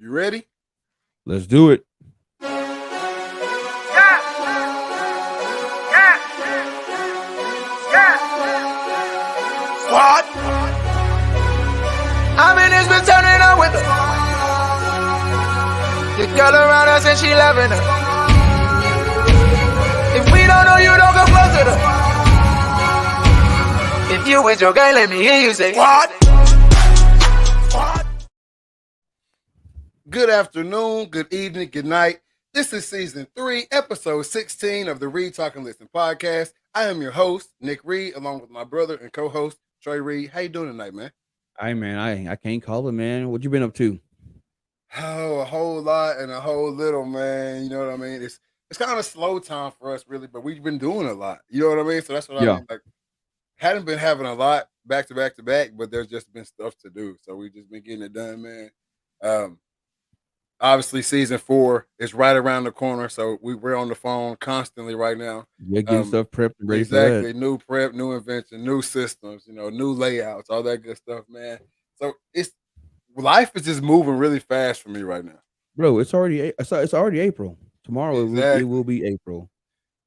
You ready? Let's do it. What? I mean, it's been turning up with her. The girl around us and she loving her. If we don't know you, don't go close to her. If you with your girl, let me hear you say What? Good afternoon, good evening, good night. This is season 3, episode 16 of the Reed Talking Listen podcast. I am your host, Nick Reed, along with my brother and co-host, Trey Reed. How you doing tonight, man? Hey man, I can't call it, man. What you been up to? Oh, a whole lot and a whole little, man. You know what I mean? It's kind of slow time for us, really, but we've been doing a lot. You know what I mean? So that's what I Yeah. mean. Like, hadn't been having a lot back to back to back, but there's just been stuff to do. So we just been getting it done, man. Obviously, season 4 is right around the corner, so we're on the phone constantly right now. Yeah, getting stuff prepped and ready for Exactly. that. New prep, new invention, new systems, new layouts, all that good stuff, man. So life is just moving really fast for me right now. Bro, it's already April. Tomorrow it will Exactly. be April.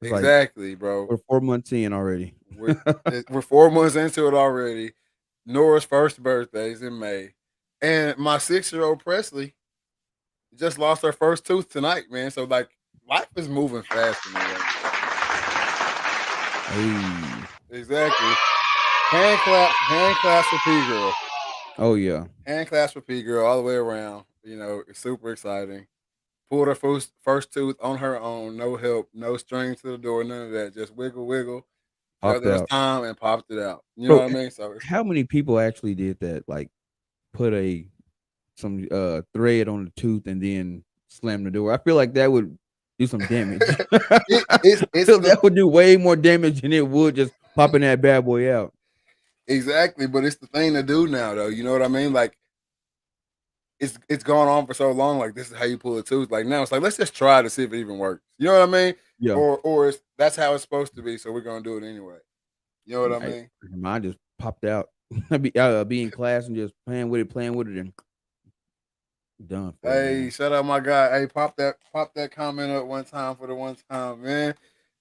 It's like Exactly, bro. we're 4 months in already. We're 4 months into it already. Nora's first birthday is in May. And my 6-year-old Presley just lost her first tooth tonight, man. So like life is moving fast for me right now. Hey. Exactly. Hand claps for P Girl. Oh yeah. Hand claps for P Girl all the way around. It's super exciting. Pulled her first tooth on her own, no help, no strings to the door, none of that. Just wiggle, wiggle. Popped There's out. time and popped it out. You Bro, know what I mean? So how many people actually did that? Like put some thread on the tooth and then slam the door. I feel like that would do some damage. That would do way more damage than it would just popping that bad boy out. Exactly, but it's the thing to do now, though. You know what I mean? Like it's gone on for so long. Like this is how you pull a tooth. Like now, it's like let's just try to see if it even works. You know what I mean? Yeah. Or that's how it's supposed to be. So we're gonna do it anyway. You know what I mean? Mine just popped out. I'd be in class and just playing with it, and done. Hey, shout out my guy. Hey, pop that comment up one time for the one time, man.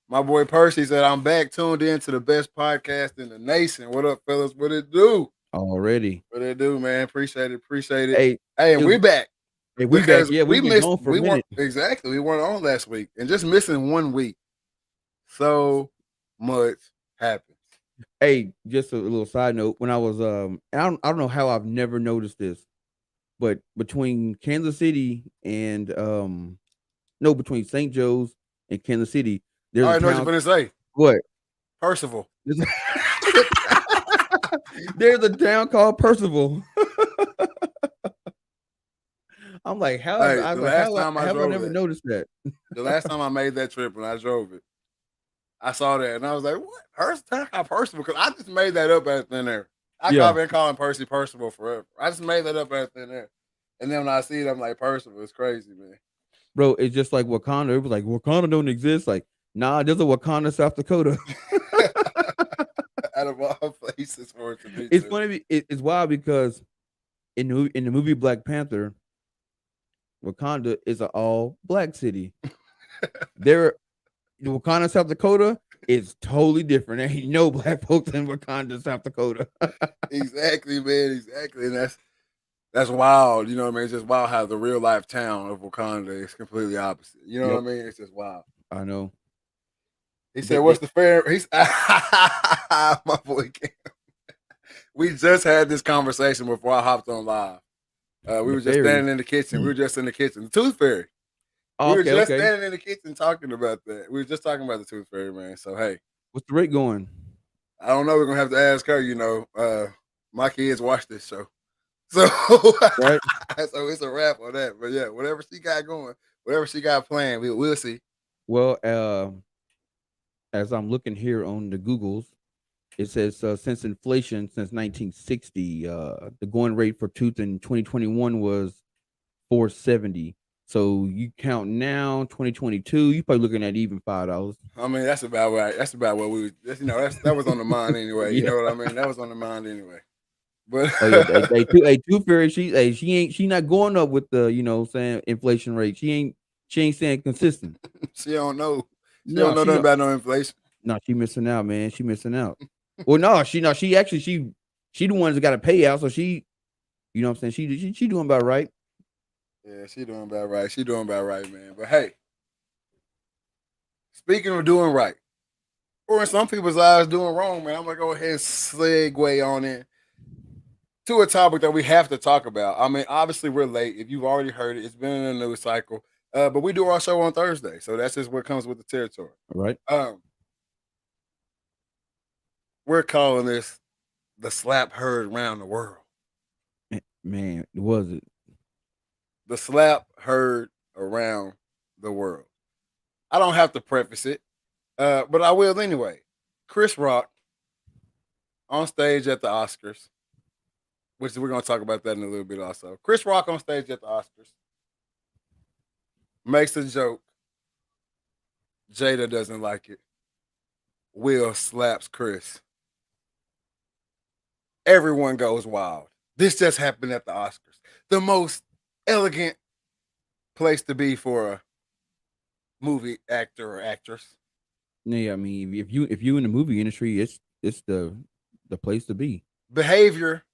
My boy Percy said, I'm back tuned in to the best podcast in the nation. What up, fellas? What it do? Already. What it do, man? Appreciate it. Hey, and we back. Hey, we back. Yeah, we missed on for a minute. Exactly. We weren't on last week. And just missing 1 week. So much happened. Hey, just a little side note. When I was I don't know how I've never noticed this, but between Kansas City and between St. Joe's and Kansas City, there's I know what you're gonna say. What? Percival. There's a town called Percival. I'm like, how have I never noticed that? The last time I made that trip when I drove it, I saw that and I was like, what? Percival? Because I just made that up out of thin air. I've been calling Percy Percival forever. I just made that up out of thin air. And then when I see it, I'm like, Percival, it's crazy, man. Bro, it's just like Wakanda. It was like, Wakanda don't exist. Like, nah, there's a Wakanda, South Dakota. Out of all places for it to be. It's funny. It's wild because in the movie Black Panther, Wakanda is an all black city. Wakanda, South Dakota is totally different. There ain't no black folks in Wakanda, South Dakota. Exactly, man. Exactly. And that's wild. You know what I mean? It's just wild how the real life town of Wakanda is completely opposite. You know what I mean? It's just wild. I know. He said, what's the fair? He's my boy Cam. We just had this conversation before I hopped on live. We were just standing in the kitchen. We were just in the kitchen. The Tooth Fairy. We were just standing in the kitchen talking about that. We were just talking about the Tooth Fairy, man. So, hey. What's the rate going? I don't know. We're going to have to ask her, my kids watch this show. So, right. So it's a wrap on that. But yeah, whatever she got going, whatever she got planned, we'll see. Well, as I'm looking here on the Googles, it says since inflation since 1960, the going rate for tooth in 2021 was $4.70. So you count now 2022, you probably looking at even $5. I mean, that's about right. That's about what we. That was on the mind anyway. You know what I mean? That was on the mind anyway. But Oh yeah, Tooth Fairy, she not going up with the saying inflation rate. She ain't staying consistent. she don't know. She No, don't know nothing about no inflation. No, she missing out, man. She missing out. Well, no, she the ones that got to pay out. So she, you know what I'm saying? She doing about right. Yeah, she doing about right. She doing about right, man. But hey, speaking of doing right, or in some people's eyes doing wrong, man, I'm gonna go ahead and segue on in to a topic that we have to talk about. I mean, obviously we're late. If you've already heard it, it's been in the news cycle. But we do our show on Thursday, so that's just what comes with the territory. All right. We're calling this the slap heard around the world. Man, was it? The slap heard around the world. I don't have to preface it, but I will anyway. Chris Rock on stage at the Oscars, which we're going to talk about that in a little bit also. Chris Rock on stage at the Oscars makes a joke. Jada doesn't like it. Will slaps Chris. Everyone goes wild. This just happened at the Oscars. The most elegant place to be for a movie actor or actress. Yeah, I mean, if you in the movie industry, it's the place to be. Behavior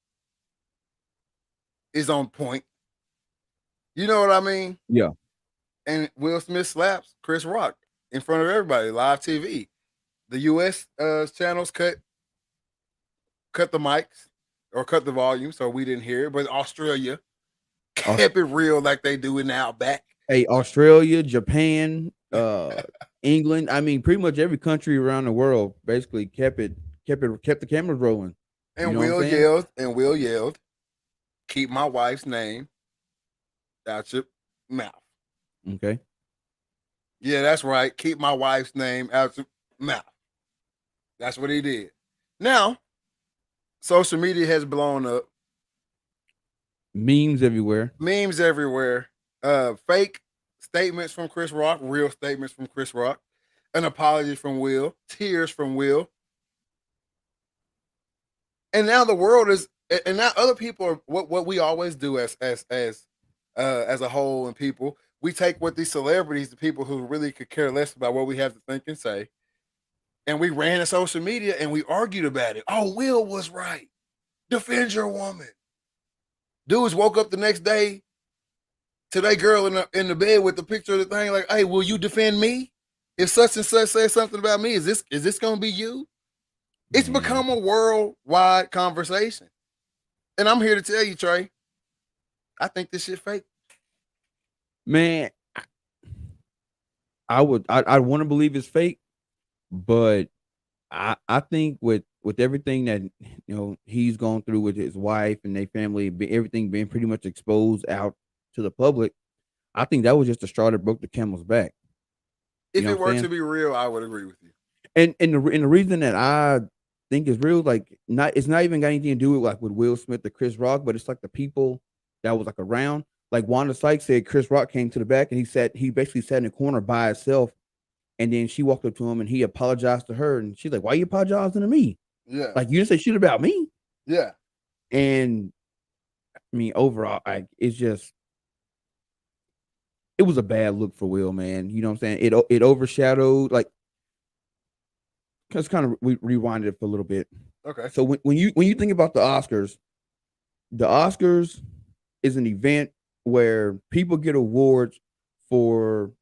is on point. You know what I mean? Yeah. And Will Smith slaps Chris Rock in front of everybody, live TV. The U.S. Channels cut the mics or cut the volume so we didn't hear it, but Australia kept it real like they do in the Outback. Hey, Australia, Japan, England. I mean, pretty much every country around the world basically kept the cameras rolling. And Will yelled, "Keep my wife's name out your mouth." Okay. Yeah, that's right. Keep my wife's name out your mouth. That's what he did. Now, social media has blown up. Memes everywhere. Fake statements from Chris Rock, real statements from Chris Rock, an apology from Will, tears from Will. And now the world is, and now other people are what we always do as a whole and people. We take what these celebrities, the people who really could care less about what we have to think and say, and we ran to social media and we argued about it. Oh, Will was right. Defend your woman. Dudes woke up the next day to that girl in the bed with the picture of the thing, like, "Hey, will you defend me? If such and such says something about me, is this gonna be you?" It's become a worldwide conversation. And I'm here to tell you, Trey, I think this shit fake. Man, I want to believe it's fake, but I think with everything that he's gone through with his wife and their family, everything being pretty much exposed out to the public, I think that was just the straw that broke the camel's back. If it were to be real, I would agree with you. And the reason that I think is real, like it's not even got anything to do with Will Smith or Chris Rock, but it's like the people that was like around. Like Wanda Sykes said, Chris Rock came to the back and he basically sat in the corner by himself. And then she walked up to him and he apologized to her. And she's like, "Why are you apologizing to me? Yeah. Like, you didn't say shit about me." Yeah. And I mean, overall, it was a bad look for Will, man. You know what I'm saying? It overshadowed, like, let's kind of rewind it for a little bit. Okay. So when you think about the Oscars is an event where people get awards for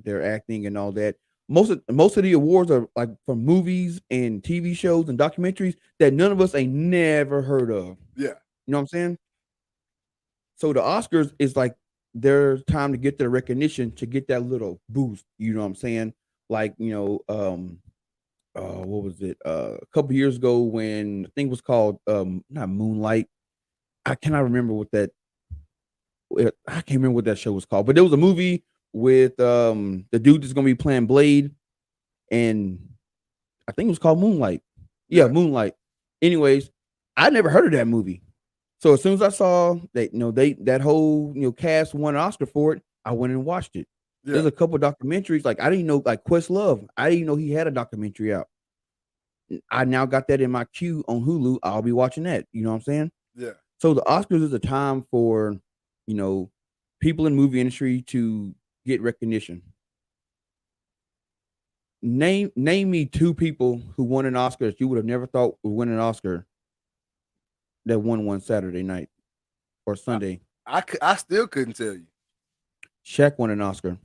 their acting and all that. Most of the awards are like from movies and TV shows and documentaries that none of us ain't never heard of. Yeah. You know what I'm saying? So the Oscars is like their time to get their recognition, to get that little boost. You know what I'm saying? Like, what was it? A couple years ago when the thing was called not Moonlight. I cannot remember I can't remember what that show was called, but there was a movie with the dude that's gonna be playing Blade, and I think it was called Moonlight. Yeah, Moonlight. Anyways, I never heard of that movie. So as soon as I saw that, that whole cast won an Oscar for it, I went and watched it. Yeah. There's a couple of documentaries, like I didn't know, like Questlove, I didn't know he had a documentary out. I now got that in my queue on Hulu. I'll be watching that. You know what I'm saying? Yeah. So the Oscars is a time for, people in the movie industry to get recognition. Name me 2 people who won an Oscar that you would have never thought would win an Oscar that won one Saturday night or Sunday. I still couldn't tell you. Shaq won an Oscar.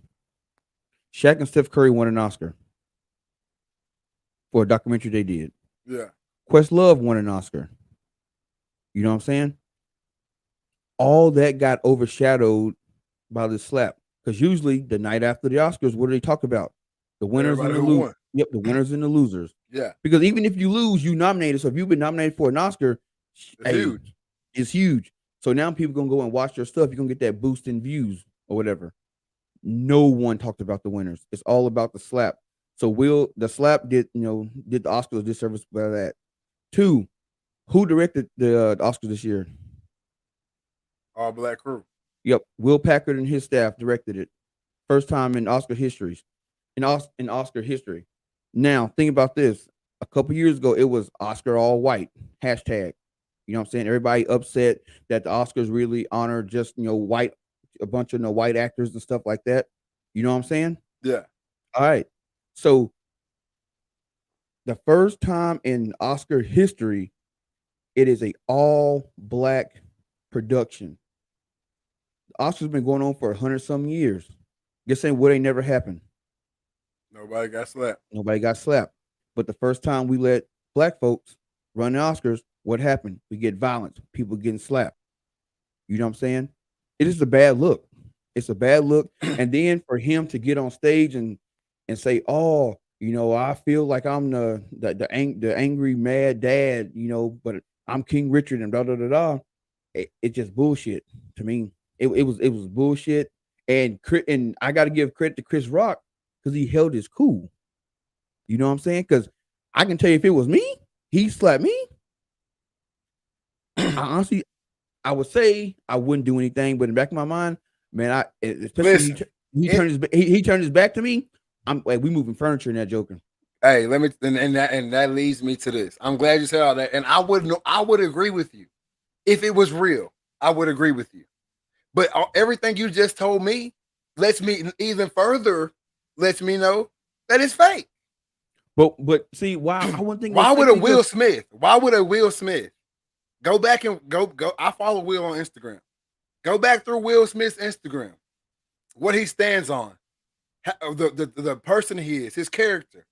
Shaq and Steph Curry won an Oscar for a documentary they did. Yeah. Questlove won an Oscar. You know what I'm saying? All that got overshadowed by the slap. Because usually the night after the Oscars, what do they talk about? The winners and the losers. Yep, the winners and the losers. Yeah. Because even if you lose, you nominated. So if you've been nominated for an Oscar, Huge. It's huge. So now people gonna go and watch your stuff. You're gonna get that boost in views or whatever. No one talked about the winners. It's all about the slap. So the slap did the Oscars disservice by that. 2, who directed the Oscars this year? All Black crew. Yep, Will Packard and his staff directed it. First time in Oscar history. In Oscar history. Now, think about this. A couple years ago, it was Oscar all white. #. You know what I'm saying? Everybody upset that the Oscars really honor just, white, a bunch of white actors and stuff like that. You know what I'm saying? Yeah. All right. So the first time in Oscar history, it is a all black production. The Oscars been going on for 100-some years. Just saying what ain't never happened. Nobody got slapped. Nobody got slapped. But the first time we let black folks run the Oscars, what happened? We get violence. People getting slapped. You know what I'm saying? It is a bad look. It's a bad look. And then for him to get on stage and say, "Oh, I feel like I'm the angry mad dad, but I'm King Richard and da da da da." It's just bullshit to me. It was bullshit. And I got to give credit to Chris Rock because he held his cool. You know what I'm saying? Because I can tell you, if it was me, he slapped me. Honestly, I would say I wouldn't do anything, but in the back of my mind, man, especially he turned his back to me. I'm like, we moving furniture in that joker. Hey, let me and that leads me to this. I'm glad you said all that, and I would agree with you if it was real. I would agree with you, but everything you just told me lets me even further lets me know that it's fake. But see, why I wouldn't think. Why would a Will Smith? Why would a Will Smith go back and go? I follow Will on Instagram. Go back through Will Smith's Instagram. What he stands on, the person he is, his character.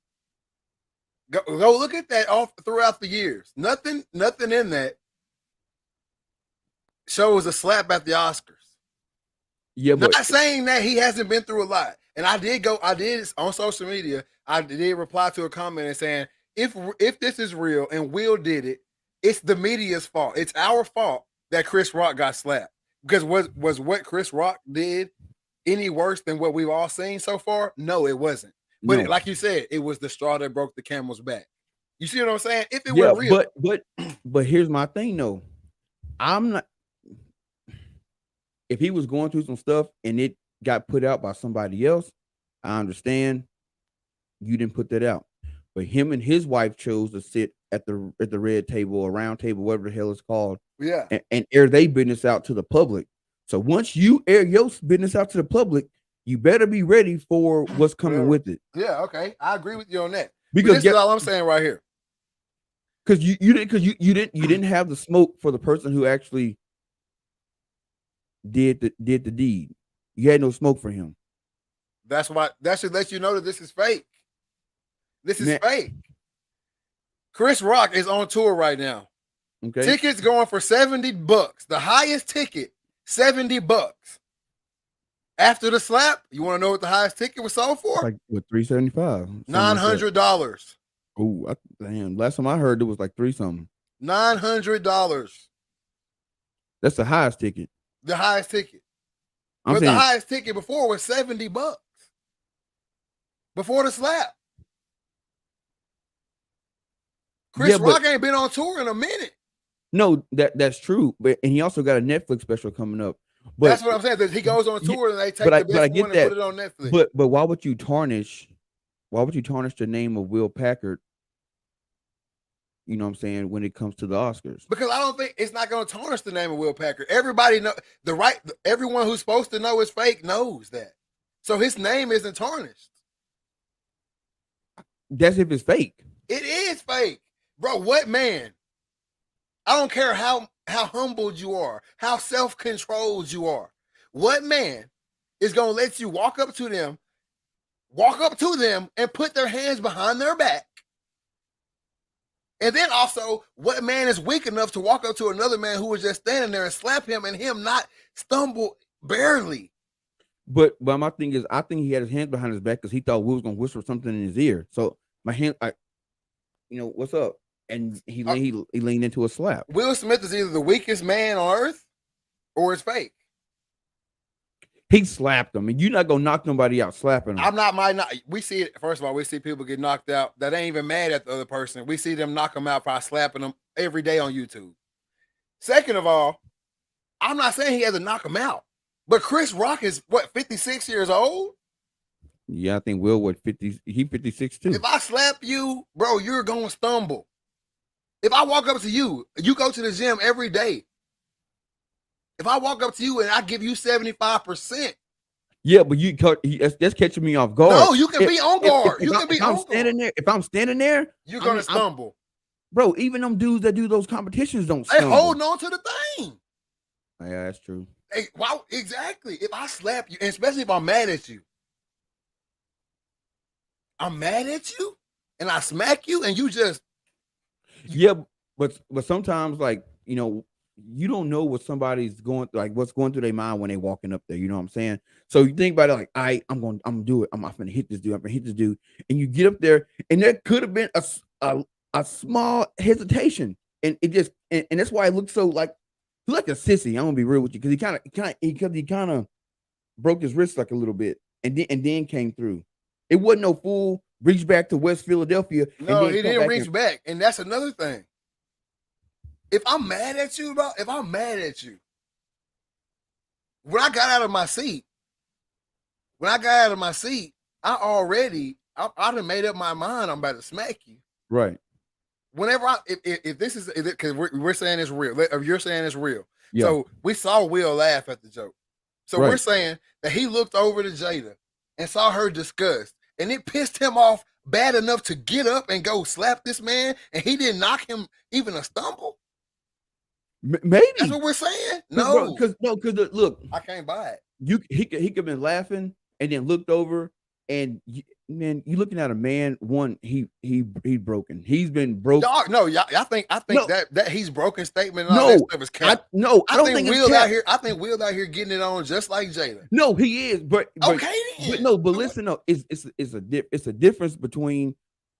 Go look at that all throughout the years. Nothing in that shows a slap at the Oscars. Yeah, but not saying that he hasn't been through a lot. And I did on social media. I did reply to a comment and saying, if this is real and Will did it, it's the media's fault. It's our fault that Chris Rock got slapped. Because was what Chris Rock did any worse than what we've all seen so far? No, it wasn't. But like you said, it was the straw that broke the camel's back. You see what I'm saying? If it were real. But here's my thing though. I'm not. If he was going through some stuff and it got put out by somebody else, I understand. You didn't put that out. But him and his wife chose to sit at the red table or round table, whatever the hell it's called. Yeah. And air their business out to the public. So once you air your business out to the public, you better be ready for what's coming with it. Yeah, okay. I agree with you on that. Because this is all I'm saying right here. Because you didn't have the smoke for the person who actually did the deed. You had no smoke for him. That's why that should let you know that this is fake. This is fake. Chris Rock is on tour right now. Okay. Tickets going for $70. The highest ticket, $70. After the slap, you want to know what the highest ticket was sold for? Like what, $375? $900. Oh, damn! Last time I heard, it was like $3 something. $900. That's the highest ticket. The highest ticket. But the highest ticket before was $70. Before the slap. Chris Rock ain't been on tour in a minute. No, that's true. But and he also got a Netflix special coming up. But that's what I'm saying. That he goes on tour and they take the best one and put it on Netflix. But why would you tarnish the name of Will Packard You know what I'm saying? When it comes to the Oscars, Because I don't think it's not going to tarnish the name of Will Packer. Everybody know everyone who's supposed to know is fake knows that. So his name isn't tarnished. that's if it's fake. It is fake. Bro, what man? I don't care how humbled you are, how self-controlled you are. What man is going to let you walk up to them and put their hands behind their back? And then also, what man is weak enough to walk up to another man who was just standing there and slap him and him not stumble barely? But my thing is, I think he had his hands behind his back because he thought Will was gonna whisper something in his ear. So my hand, what's up? And he leaned into a slap. Will Smith is either the weakest man on earth or it's fake. He slapped him, and you're not gonna knock nobody out slapping him. We see it. First of all, we see people get knocked out that ain't even mad at the other person. We see them knock them out by slapping them every day on YouTube. Second of all, I'm not saying he had to knock him out, but Chris Rock is 56 years old? Yeah, I think Will 50. He 56 too. If I slap you, bro, you're gonna stumble. If I walk up to you, you go to the gym every day. If I walk up to you and I give you 75%. Yeah, but that's catching me off guard. No, you can be on guard. If I'm standing there, you're gonna stumble. Bro, even them dudes that do those competitions don't They stumble. holding on to the thing. Yeah, that's true. Hey, wow, exactly. If I slap you, and especially if I'm mad at you, and I smack you, and you just but sometimes, like, you don't know what somebody's going, like what's going through their mind when they walking up there. You know what I'm saying? So you think about it like, I'm gonna do it. I'm gonna hit this dude. And you get up there, and there could have been a small hesitation, and it just and that's why it looks so like a sissy. I'm gonna be real with you, because he kind of broke his wrist like a little bit, and then came through. It wasn't no full reach back to West Philadelphia. No, he didn't reach back, and that's another thing. If I'm mad at you, when I got out of my seat, I done made up my mind. I'm about to smack you. Right. Whenever if this is, because we're saying it's real, you're saying it's real. Yeah. So we saw Will laugh at the joke. So Right. We're saying that he looked over to Jada and saw her disgust, and it pissed him off bad enough to get up and go slap this man, and he didn't knock him even a stumble. Maybe That's what we're saying. No, because look, I can't buy it. He could have been laughing and then looked over, and you looking at a man. One, he broken. He's been broke. I think No. that he's broken statement. And all that stuff is cap. I don't think Will it's cap. out here. I think Will out here getting it on just like Jada. No, he is, but Okay, then. but listen, no, it's a difference between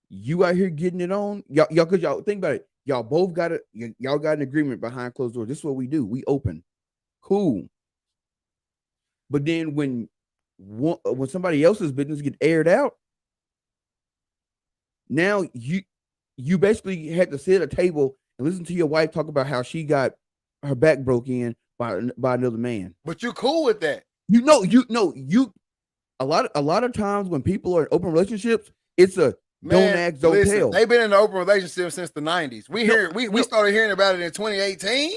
you out here getting it on, y'all, because y'all think about it. Y'all both got it. Y'all got an agreement behind closed doors. This is what we do. We open, cool. But then when somebody else's business get aired out, now you basically had to sit at a table and listen to your wife talk about how she got her back broke in by another man. But you're cool with that. A lot of times when people are in open relationships, it's a don't ask, don't tell. They've been in an open relationship since the 90s. We started hearing about it in 2018.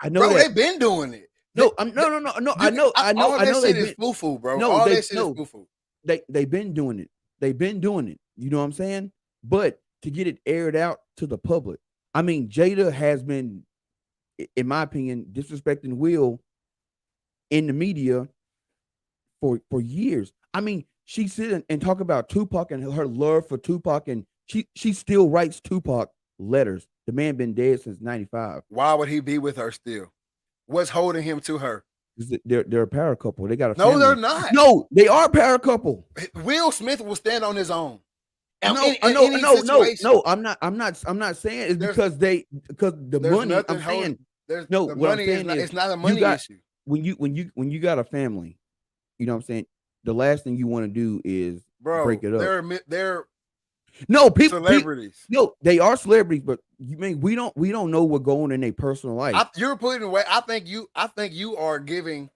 I know bro, that. they've been doing it. No. I know. All that shit is foo-foo, bro. All that shit is foo-foo. They've been doing it. You know what I'm saying? But to get it aired out to the public, I mean, Jada has been, in my opinion, disrespecting Will in the media for years. I mean, she sit and talk about Tupac and her love for Tupac, and she still writes Tupac letters. The man been dead since 95. Why would he be with her still? What's holding him to her? They're a power couple. They got a No, family. they're not. No, they are a power couple. Will Smith will stand on his own. No. I'm not saying it's because the money. I'm saying the money it's not a money issue. When you got a family, you know what I'm saying? The last thing you want to do is break it up. They're people celebrities. They are celebrities, but we don't know what going in their personal life. You're putting away. I think you are giving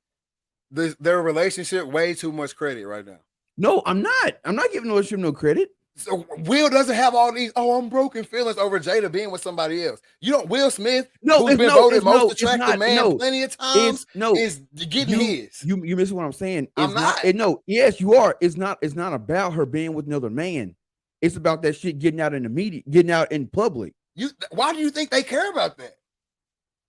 their relationship way too much credit right now. No, I'm not. I'm not giving no credit. So Will doesn't have all these. Oh, I'm broken feelings over Jada being with somebody else. You don't. Will Smith, who's been voted most attractive man plenty of times, is getting his. You miss what I'm saying. I'm not. Yes, you are. It's not about her being with another man. It's about that shit getting out in the media, getting out in public. Why do you think they care about that?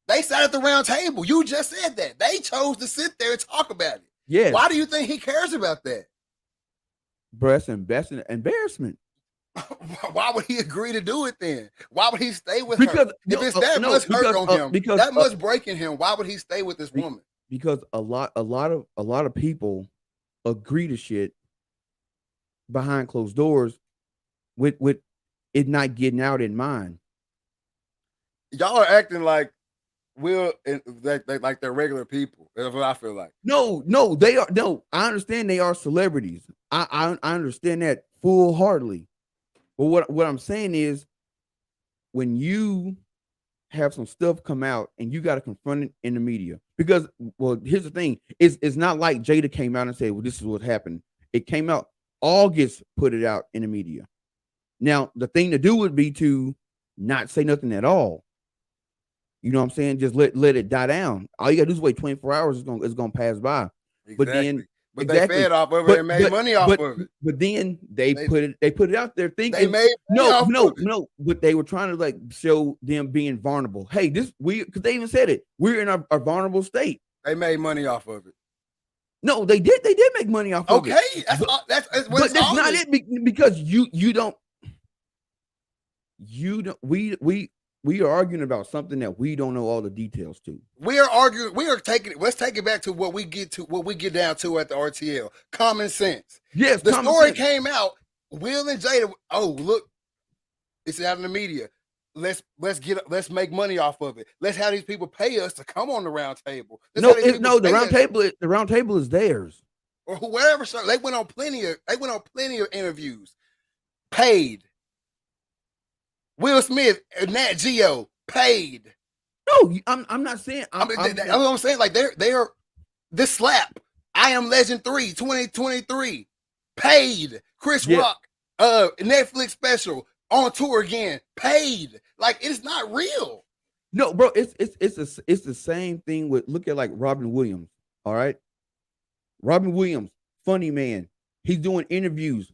They sat at the round table. You just said that. They chose to sit there and talk about it. Yeah. Why do you think he cares about that? Bro, that's embarrassment. Why would he agree to do it then? Why would he stay with her? If it's that much hurt on him, that much breaking him, why would he stay with this woman? Because a lot of people agree to shit behind closed doors with it not getting out in mind. Y'all are acting like Will and like they're regular people. That's what I feel like. No, they are. No, I understand they are celebrities. I understand that full-heartedly. But what I'm saying is, when you have some stuff come out and you got to confront it in the media, because, well, here's the thing: it's not like Jada came out and said, "Well, this is what happened." It came out. August put it out in the media. Now, the thing to do would be to not say nothing at all. You know what I'm saying? Just let it die down. All you gotta do is wait 24 hours. It's gonna pass by. Exactly. But they fed off of it and made money off of it. But then they put it out there thinking they made no. But they were trying to like show them being vulnerable. Hey, because they even said it. We're in our vulnerable state. They made money off of it. No, they did. They did make money off of it. Okay, that's but that's not it because we are arguing about something that we don't know all the details to. We are arguing. Let's take it back to what we get down to at the RTL. Common sense. Yes. The story came out. Will and Jada. Oh, look, it's out in the media. Let's make money off of it. Let's have these people pay us to come on the round table. The round table is theirs. Or whoever. So they went on plenty of interviews. Paid. Will Smith and Nat Geo paid. No, I'm not saying. I'm saying like they're this slap. I Am Legend 3 2023 paid. Chris Rock Netflix special on tour again paid. Like it's not real. No, bro, it's the same thing with look at like Robin Williams. All right, Robin Williams, funny man. He's doing interviews,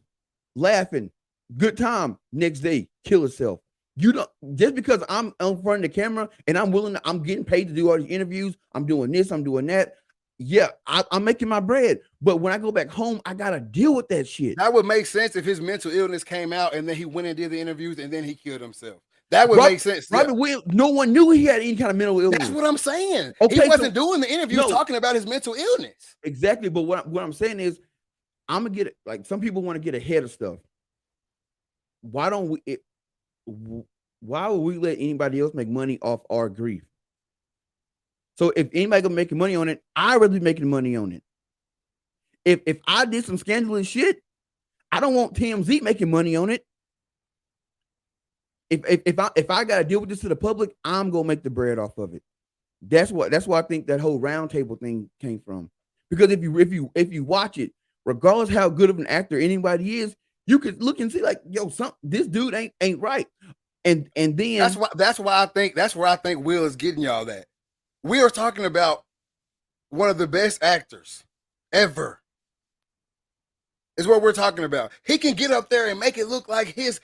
laughing, good time. Next day, kill himself. You don't just because I'm in front of the camera and I'm getting paid to do all these interviews. I'm doing this, I'm doing that. Yeah, I'm making my bread. But when I go back home, I gotta deal with that shit. That would make sense if his mental illness came out and then he went and did the interviews and then he killed himself. That would make sense. Robin Williams, no one knew he had any kind of mental illness. That's what I'm saying. Okay, he wasn't doing the interviews talking about his mental illness. Exactly. But what I'm saying is, I'm gonna get like some people want to get ahead of stuff. Why don't we? Why would we let anybody else make money off our grief? So if anybody gonna make money on it, I'd rather be making money on it. If I did some scandalous shit, I don't want TMZ making money on it. If I gotta deal with this to the public, I'm gonna make the bread off of it. That's why I think that whole roundtable thing came from. Because if you watch it, regardless how good of an actor anybody is, you could look and see like, yo, this dude ain't right. And then that's why I think Will is getting y'all that. We are talking about one of the best actors ever. Is what we're talking about. He can get up there and make it look like his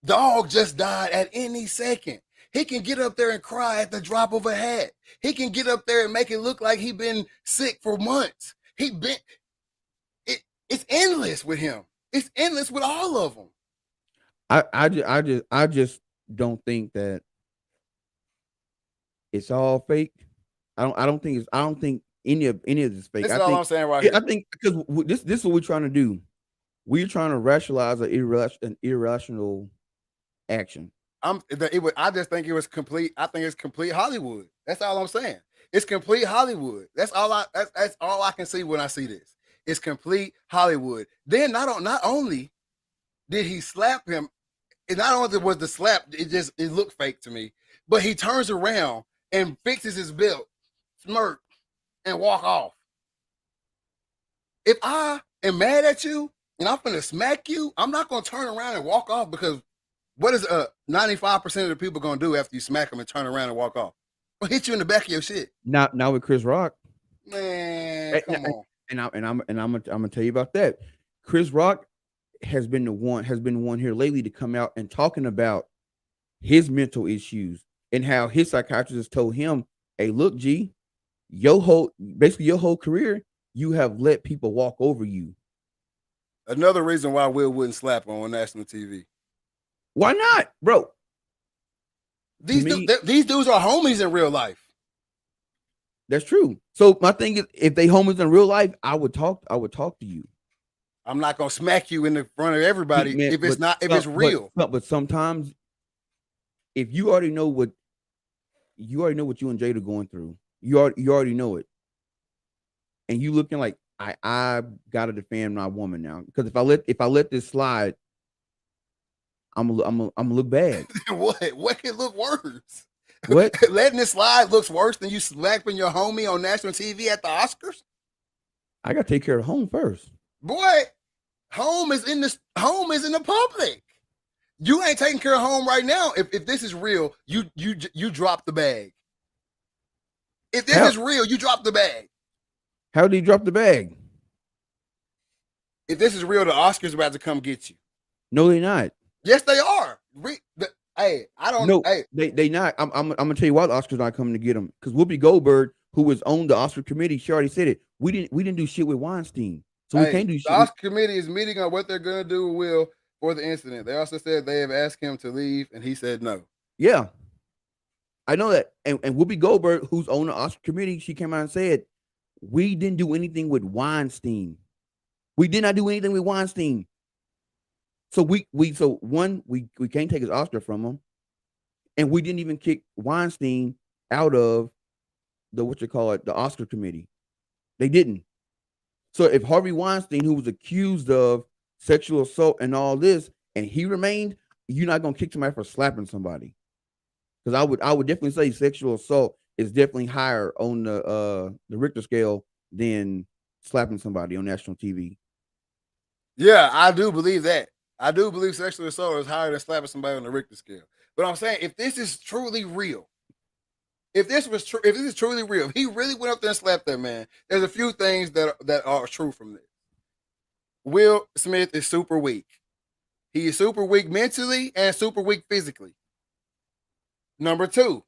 dog just died at any second. He can get up there and cry at the drop of a hat. He can get up there and make it look like he's been sick for months. It's endless with him. It's endless with all of them. I just don't think that it's all fake. I don't think any of this is fake. That's all I'm saying right here. I think because this is what we're trying to do. We're trying to rationalize an irrational action. I just think it was complete. I think it's complete Hollywood. That's all I'm saying. It's complete Hollywood. That's all I can see when I see this. It's complete Hollywood. Then not only did he slap him, and not only was the slap, it looked fake to me, but he turns around and fixes his belt, smirk, and walk off. If I am mad at you, and I'm gonna smack you, I'm not gonna turn around and walk off, because what is 95% of the people gonna do after you smack them and turn around and walk off? Well, hit you in the back of your shit. Now with Chris Rock, Man, come on. I'm gonna tell you about that. Chris Rock has been one here lately to come out and talking about his mental issues and how his psychiatrist told him, "Hey, look, G, your whole career, you have let people walk over you." Another reason why Will wouldn't slap on national TV. Why not, bro? These dudes are homies in real life. That's true. So my thing is, if they homies in real life, I would talk to you. I'm not gonna smack you in the front of everybody, man, if it's real. But sometimes, if you already know what you and Jada are going through, you already know it, and you looking like I gotta defend my woman now, because if I let this slide, I'm gonna look bad. What could look worse? What? Letting this slide looks worse than you slapping your homie on national TV at the Oscars? I gotta take care of home first. Boy, home is in the public. You ain't taking care of home right now. If this is real, you drop the bag. If this is real, you drop the bag. How did he drop the bag? If this is real, the Oscars are about to come get you. No, they're not. Yes, they are. Hey, I don't know. Hey, they not. I'm gonna tell you why the Oscars not coming to get them. Because Whoopi Goldberg, who was on the Oscar committee, she already said it. We didn't do shit with Weinstein, so we can't do shit. The Oscar committee is meeting on what they're gonna do with Will for the incident. They also said they have asked him to leave, and he said no. Yeah, I know that. And Whoopi Goldberg, who's on the Oscar committee, she came out and said, we didn't do anything with Weinstein. We did not do anything with Weinstein. So we can't take his Oscar from him, and we didn't even kick Weinstein out of the the Oscar committee. They didn't. So if Harvey Weinstein, who was accused of sexual assault and all this, and he remained, you're not gonna kick somebody for slapping somebody. Because I would definitely say sexual assault is definitely higher on the Richter scale than slapping somebody on national TV. Yeah, I do believe that. I do believe sexual assault is higher than slapping somebody on the Richter scale. But I'm saying, if this is truly real, if this is truly real, if he really went up there and slapped that man, there's a few things that are true from this. Will Smith is super weak. He is super weak mentally and super weak physically. Number 2,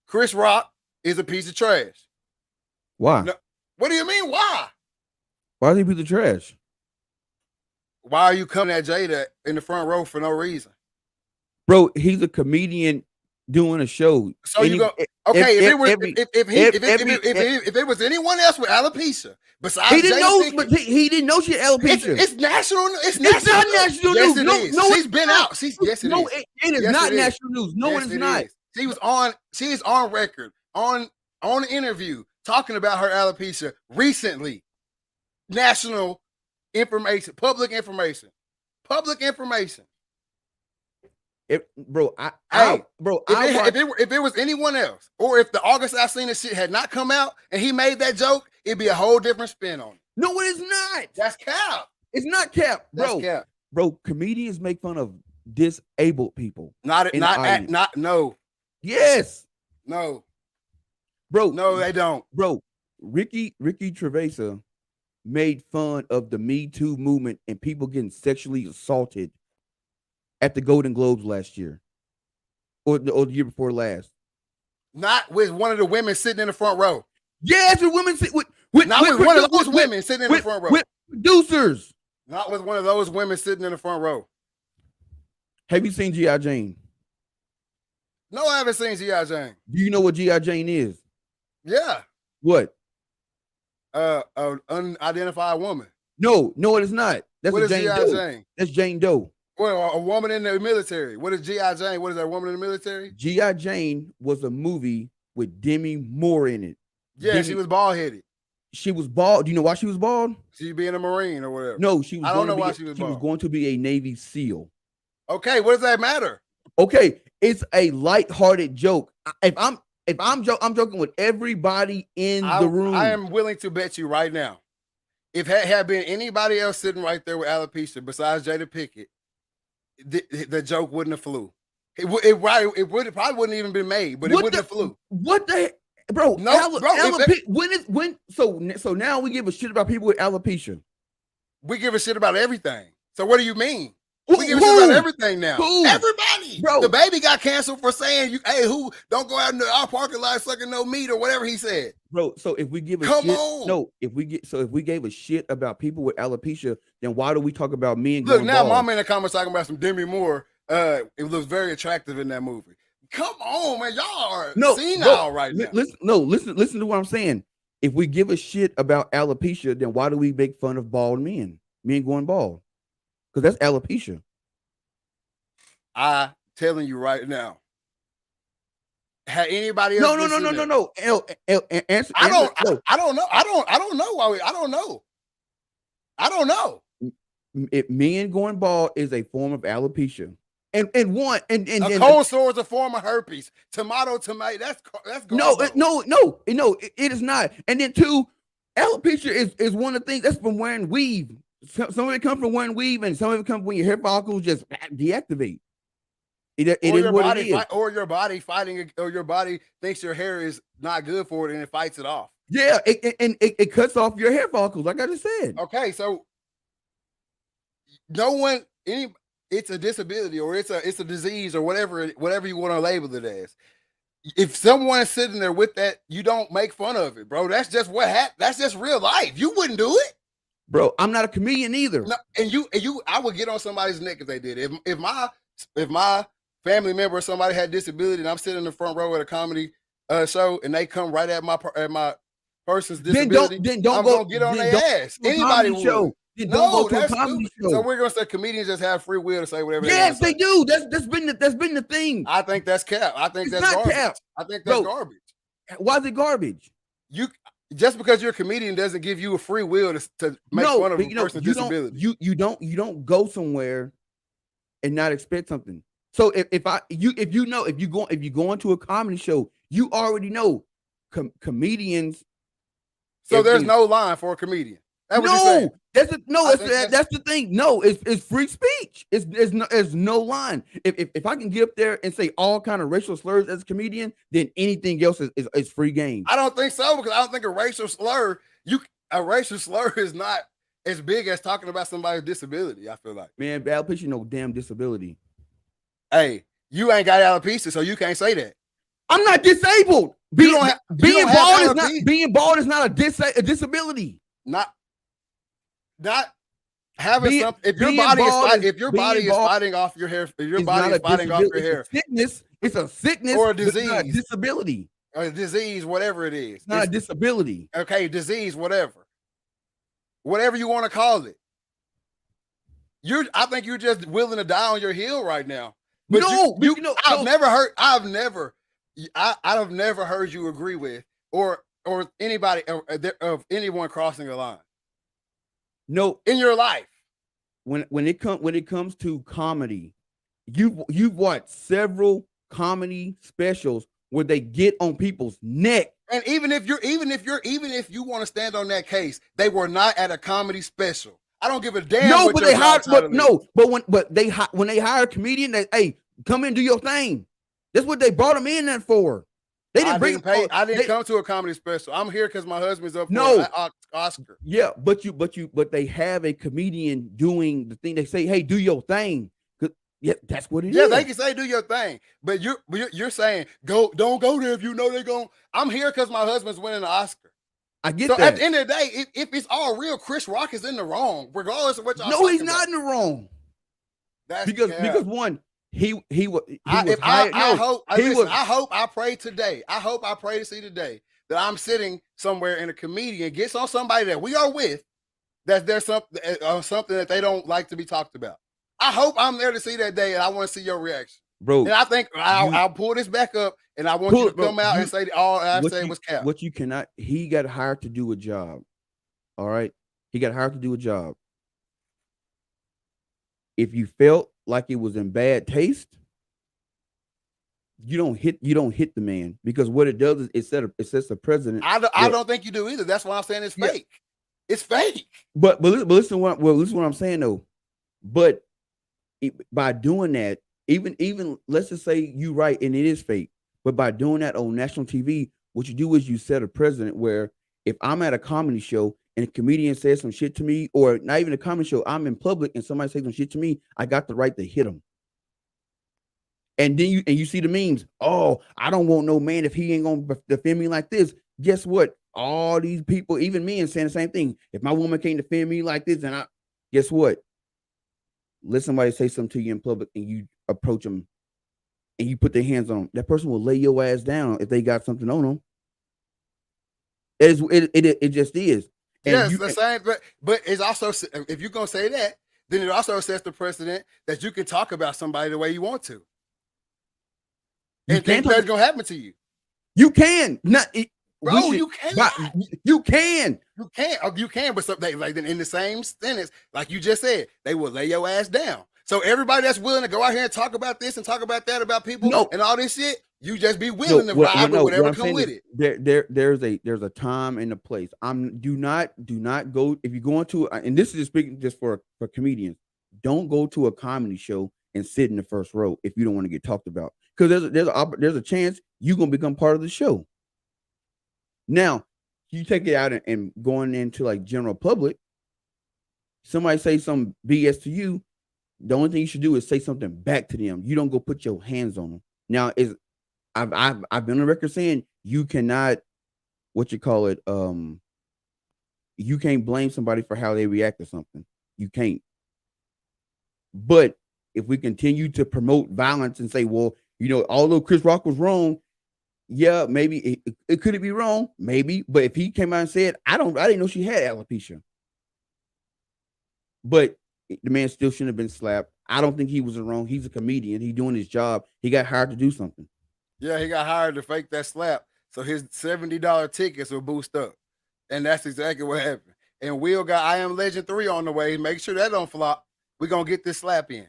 Chris Rock is a piece of trash. Why? No, what do you mean, why? Why is he a piece of trash? Why are you coming at Jada in the front row for no reason? Bro, he's a comedian doing a show. So you go, okay, if it was anyone else with alopecia besides he didn't know, Jada, but he didn't know she had alopecia. It's national. It's not national news. No, she's been out. Yes, it is. It is not national news. No, it is not. She was on. She is on record on an interview talking about her alopecia recently. National information, public information. If it was anyone else, or if the August Alsina shit had not come out and he made that joke, it'd be a whole different spin on it. No, it is not. That's cap. It's not cap, bro. That's cap. Bro, comedians make fun of disabled people. No. Yes. No. Bro. No, they don't. Bro, Ricky Gervais made fun of the Me Too movement and people getting sexually assaulted at the Golden Globes last year, or the year before last. Not with one of the women sitting in the front row. Yes, with women with one of those women sitting in the front row. With producers. Not with one of those women sitting in the front row. Have you seen G.I. Jane? No, I haven't seen G.I. Jane. Do you know what G.I. Jane is? Yeah. What? Unidentified woman. No, it is not. That's what Jane G.I. Doe. Jane? That's Jane Doe. Well, a woman in the military. What is G.I. Jane? What is that woman in the military? G.I. Jane was a movie with Demi Moore in it. Yeah, she was bald-headed. She was bald. Do you know why she was bald? She being a Marine or whatever. No, she was. I don't know why she was bald. She was going to be a Navy SEAL. Okay, what does that matter? Okay, it's a lighthearted joke. I'm joking with everybody in the room. I am willing to bet you right now, if had been anybody else sitting right there with alopecia besides Jada Pickett, the joke wouldn't have flew. It probably wouldn't even been made, but it wouldn't have flew. What the bro? No, bro. So now we give a shit about people with alopecia. We give a shit about everything. So what do you mean? Who- We give a shit about who? everything now. Who? Everybody. Bro. The baby got canceled for saying, "Hey, who don't go out in our parking lot sucking no meat," or whatever he said. Bro, so if we give a Come shit, on. no, if we gave a shit about people with alopecia, then why do we talk about men Look, going now bald? Mama in the comments talking about some Demi Moore. It looks very attractive in that movie. Come on, man. Y'all are senile right now. Listen to what I'm saying. If we give a shit about alopecia, then why do we make fun of bald men going bald? Because that's alopecia. I telling you right now. Had anybody else? No. Answer, I don't no. I don't know. I don't know why I don't know. If men going bald is a form of alopecia. And A cold sore is a form of herpes. Tomato. That's no, garbo. it is not. And then two, alopecia is one of the things that's from wearing weave. Some of it comes from wearing weave, and some of it comes when your hair follicles just deactivate. It is what it is. Or your body fighting, or your body thinks your hair is not good for it and it fights it off. Yeah, it cuts off your hair follicles, like I just said. Okay, so it's a disability or it's a disease or whatever you want to label it as. If someone's sitting there with that, you don't make fun of it, bro. That's just what happened. That's just real life. You wouldn't do it, bro. I'm not a comedian either. No, and you, I would get on somebody's neck if they did. If my family member or somebody had disability and I'm sitting in the front row at a comedy show and they come right at my person's disability, then don't I'm go gonna get on their ass. Anybody would. Show. No, that's stupid. So we're gonna say comedians just have free will to say whatever. Yes, they do. That's been the thing. I think that's cap. I think it's that's not garbage. cap. I think that's garbage. Why is it garbage? You just because you're a comedian doesn't give you a free will to make fun of a person's disability. You don't go somewhere and not expect something. So if you go into a comedy show, you already know comedians. So there's no line for a comedian. That's what you're saying. That's the thing. No, it's free speech. It's no line. If I can get up there and say all kind of racial slurs as a comedian, then anything else is free game. I don't think so, because I don't think a racial slur is not as big as talking about somebody's disability. I feel like, man, alopecia no damn disability. Hey, you ain't got alopecia, so you can't say that. I'm not disabled. Being bald is not a disability. Not having something. If your body is fighting off your hair, if your body is fighting off your hair, it's a sickness or a disease, it's not a disability, or a disease, whatever it is. It's not a disability. Okay, disease, whatever you want to call it. I think you're just willing to die on your heel right now. But I've never heard you agree with or anybody of anyone crossing a line. No, in your life. When it comes to comedy, you've watched several comedy specials where they get on people's neck. And even if you want to stand on that case, they were not at a comedy special. I don't give a damn. No, but they hired. When they hire a comedian, hey, come in and do your thing. That's what they brought them in there for. They didn't I didn't come to a comedy special. I'm here because my husband's up for an Oscar. Yeah, but they have a comedian doing the thing. They say, hey, do your thing. Yeah, that's what it is. Yeah, they can say do your thing, but you're saying don't go there if you know they're going. I'm here because my husband's winning an Oscar. I get so that. At the end of the day, if it's all real, Chris Rock is in the wrong, regardless of what y'all. No, he's not in the wrong. That's because one, I pray today. I hope I pray to see today that I'm sitting somewhere and a comedian gets on somebody that we are with, that there's something that they don't like to be talked about. I hope I'm there to see that day, and I want to see your reaction, bro. And I think I'll pull this back up, and I want you to come out and say all I said was cap. What you cannot. He got hired to do a job. All right, he got hired to do a job. If you felt like it was in bad taste, you don't hit the man, because what it does is it sets a precedent. I don't think you do either. That's why I'm saying it's fake. It's fake. But listen listen what I'm saying though. But by doing that, even let's just say you right and it is fake. But by doing that on national TV, what you do is you set a precedent where if I'm at a comedy show and a comedian says some shit to me, or not even a comedy show, I'm in public and somebody says some shit to me, I got the right to hit them. And then you see the memes. Oh, I don't want no man if he ain't gonna defend me like this. Guess what? All these people, even men, saying the same thing. If my woman can't defend me like this, and guess what? Let somebody say something to you in public, and you approach them, and you put their hands on them. That person will lay your ass down if they got something on them. It just is. And yes, the same. But it's also, if you're gonna say that, then it also sets the precedent that you can talk about somebody the way you want to. And think that's gonna happen to you. You can not, bro. You can. You can. You can. You can. But something like in the same sentence, like you just said, they will lay your ass down. So everybody that's willing to go out here and talk about this and talk about that about people and all this shit, you just be willing to ride with whatever come with it. There's a time and a place. Do not go if you go into and this is speaking just for comedians. Don't go to a comedy show and sit in the first row if you don't want to get talked about. Because there's a chance you're gonna become part of the show. Now, you take it out and going into like general public, somebody say some BS to you, the only thing you should do is say something back to them. You don't go put your hands on them. Now, I've been on record saying you cannot, you can't blame somebody for how they react to something. You can't. But if we continue to promote violence and say, well, although Chris Rock was wrong, yeah, maybe it could be wrong, maybe. But if he came out and said, I didn't know she had alopecia. But the man still shouldn't have been slapped. I don't think he was wrong. He's a comedian. He's doing his job. He got hired to do something. Yeah, he got hired to fake that slap. So his $70 tickets will boost up. And that's exactly what happened. And Will got I Am Legend 3 on the way. Make sure that don't flop. We're going to get this slap in.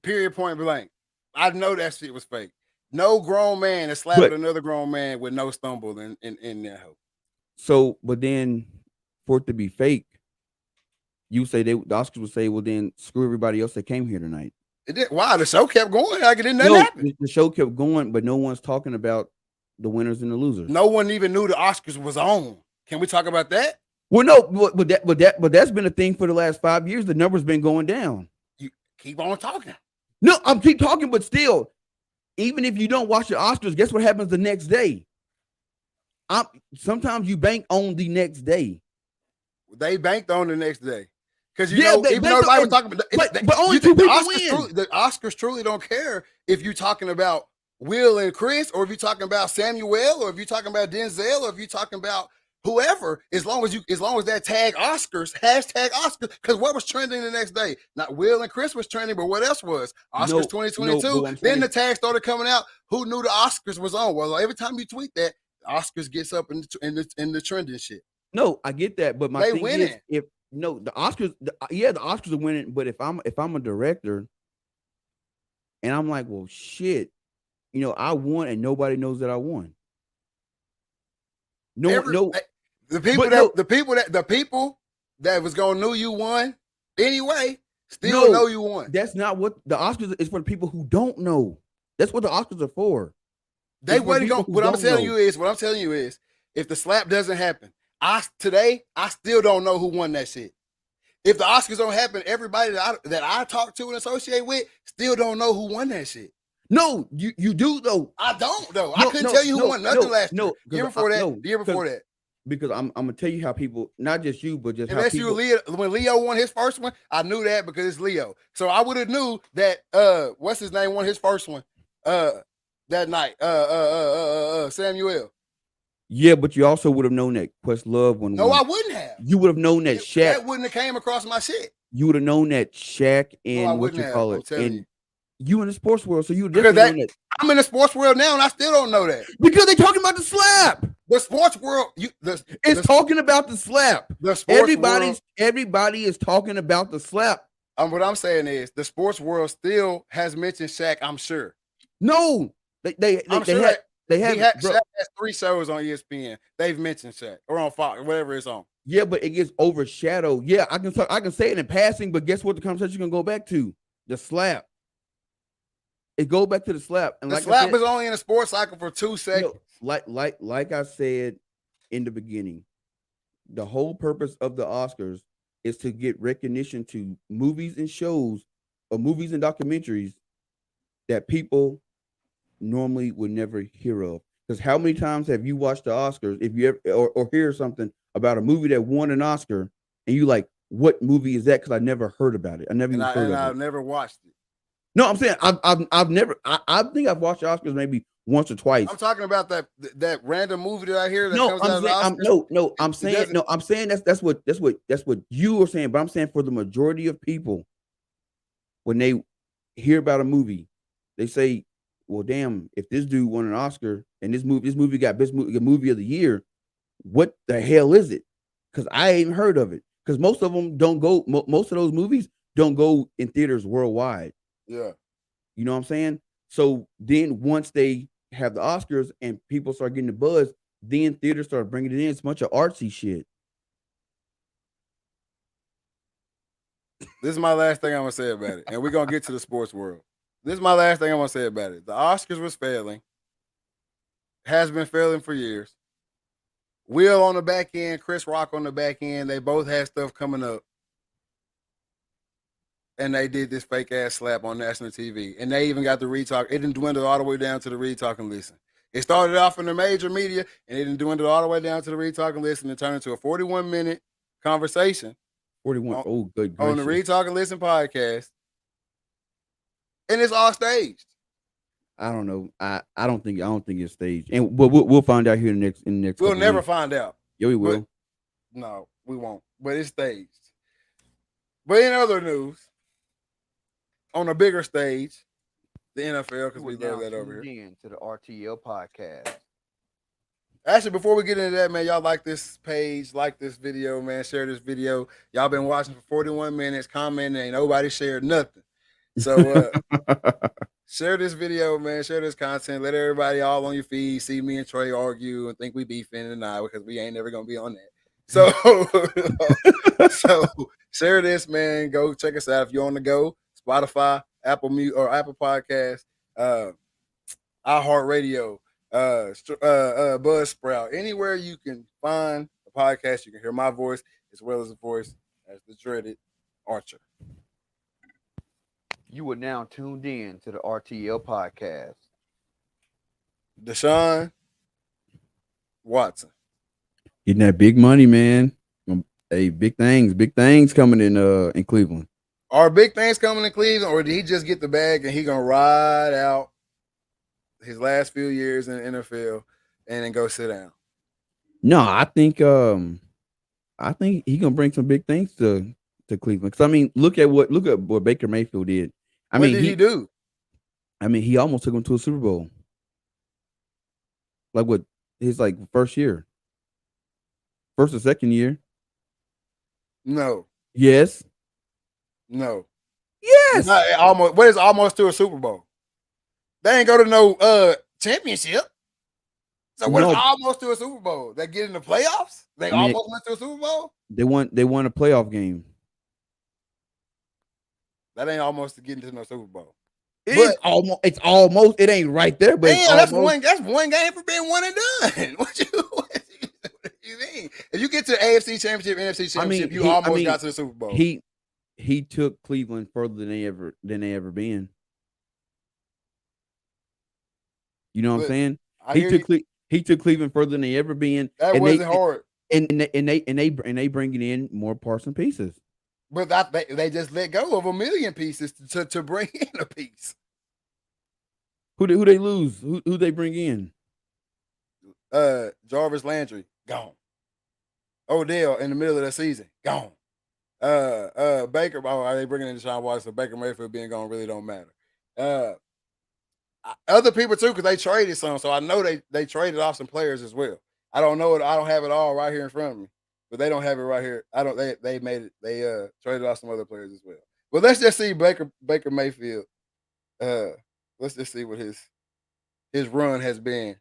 Period, point blank. I know that shit was fake. No grown man is slapping another grown man with no stumble in their hope. So, but then for it to be fake, you say the Oscars would say, well, then screw everybody else that came here tonight. It did. Wow, the show kept going. Like it didn't happen. The show kept going, but no one's talking about the winners and the losers. No one even knew the Oscars was on. Can we talk about that? Well, no, but that's been a thing for the last 5 years. The number's been going down. You keep on talking. No, I'm keep talking, but still, even if you don't watch the Oscars, guess what happens the next day? Sometimes you bank on the next day. They banked on the next day. Because even though everybody was talking about but only two people win. The Oscars truly don't care if you're talking about Will and Chris, or if you're talking about Samuel, or if you're talking about Denzel, or if you're talking about whoever, as long as that tag Oscars, hashtag Oscars, because what was trending the next day? Not Will and Chris was trending, but what else was? Oscars 2022. Then the tag started coming out. Who knew the Oscars was on? Well, every time you tweet that, Oscars gets up in the trending shit. No, I get that, but my thing is, the Oscars, the Oscars are winning. But if I'm a director, and I'm like, well, shit, I won, and nobody knows that I won. The people that was gonna know you won anyway still know you won. That's not what the Oscars is for. The people who don't know. That's what the Oscars are for. What I'm telling you is, if the slap doesn't happen, I still don't know who won that shit. If the Oscars don't happen, everybody that I talk to and associate with still don't know who won that shit. No, you do though. I don't though. I couldn't tell you who won nothing last year. The year before that. Because I'm gonna tell you how people, not just you, but just unless how people. When Leo won his first one, I knew that because it's Leo. So I would have knew that what's his name won his first one that night. Samuel. Yeah, but you also would have known that Questlove won. No, I wouldn't have. You would have known that Shaq. That wouldn't have came across my shit. You would have known that Shaq and and you in the sports world, so you definitely know that. I'm in the sports world now, and I still don't know that because they're talking about the slap. The sports world, talking about the slap. The sports everybody is talking about the slap. What I'm saying is the sports world still has mentioned Shaq. I'm sure. No, they have has 3 shows on ESPN. They've mentioned Shaq or on Fox, whatever it's on. Yeah, but it gets overshadowed. Yeah, I can say it in passing, but guess what? The conversation gonna go back to the slap. It go back to the slap, and The like slap I said, was only in a sports cycle for 2 seconds. like I said in the beginning, the whole purpose of the Oscars is to get recognition to movies and shows, or movies and documentaries that people normally would never hear of. Because how many times have you watched the Oscars, if you ever or hear something about a movie that won an Oscar, and you like, what movie is that? Because I never heard about it. I never even heard of I've it. never watched it. No, I'm saying I've never. I think I've watched the Oscars maybe once or twice. I'm talking about that random movie that I hear that No, comes out of the Oscars. I'm saying that's what you are saying. But I'm saying for the majority of people, when they hear about a movie, they say, "Well, damn, if this dude won an Oscar and this movie got best movie of the year, what the hell is it?" Because I ain't heard of it. Because most of them don't go. Most of those movies don't go in theaters worldwide. Yeah. You know what I'm saying? So then once they have the Oscars and people start getting the buzz, then theaters start bringing it in. It's a bunch of artsy shit. This is my last thing I'm gonna say about it, and we're gonna get to the sports world. This is my last thing I'm gonna say about it. The Oscars was failing, has been failing for years. Will on the back end, Chris Rock on the back end. They both had stuff coming up, and they did this fake ass slap on national TV, and they even got the retalk. It didn't dwindle all the way down to the retalk and listen. It started off in the major media, and it didn't dwindle all the way down to the retalk and listen, and turned into a 41-minute conversation 41. Oh, good on the Retalk and Listen podcast, and it's all staged. I don't know. I don't think it's staged, and we'll find out here in the next. We'll never weeks. find out. Yeah, we will. No, we won't. But it's staged. But in other news, on a bigger stage, the NFL, because we love that over here. In to the RTL podcast. Actually, before we get into that, man, y'all like this page, like this video, man, share this video. Y'all been watching for 41 minutes, commenting, ain't nobody shared nothing. So share this video, man, share this content. Let everybody all on your feed see me and Trey argue and think we beefing tonight because we ain't never gonna be on that. So, so share this, man. Go check us out if you're on the go. Spotify, Apple Music or Apple Podcasts, iHeartRadio, Buzzsprout, anywhere you can find a podcast, you can hear my voice as well as the voice as the dreaded Archer. You are now tuned in to the RTL podcast. Deshaun Watson. Getting that big money, man. Hey, big things coming in Cleveland. Are big things coming in Cleveland, or did he just get the bag and he gonna ride out his last few years in the NFL and then go sit down? No, I think he gonna bring some big things to Cleveland. Because I mean, look at what Baker Mayfield did. What did he do? I mean, he almost took him to a Super Bowl. Like what his first year, first or second year? No. Yes. No. Yes. Not almost. What is almost to a Super Bowl? They ain't go to no championship. So what is almost to a Super Bowl? They get in the playoffs? They almost went to a Super Bowl? They won a playoff game. That ain't almost to get into no Super Bowl. It's almost. It ain't right there, but that's one game for being one and done. What you mean? If you get to the AFC Championship, NFC Championship, you almost got to the Super Bowl. He took Cleveland further than they ever been. You know what I'm saying? He took Cleveland further than they ever been. That wasn't hard. And they bringing in more parts and pieces. But they just let go of 1 million pieces to bring in a piece. Who they lose? Who they bring in? Jarvis Landry gone. Odell in the middle of the season gone. Baker. Oh, are they bringing in Deshaun Watson? Baker Mayfield being gone really don't matter. Other people too, because they traded some. So I know they traded off some players as well. I don't know it. I don't have it all right here in front of me, but they don't have it right here. They made it. They traded off some other players as well. But let's just see Baker Mayfield. Let's just see what his run has been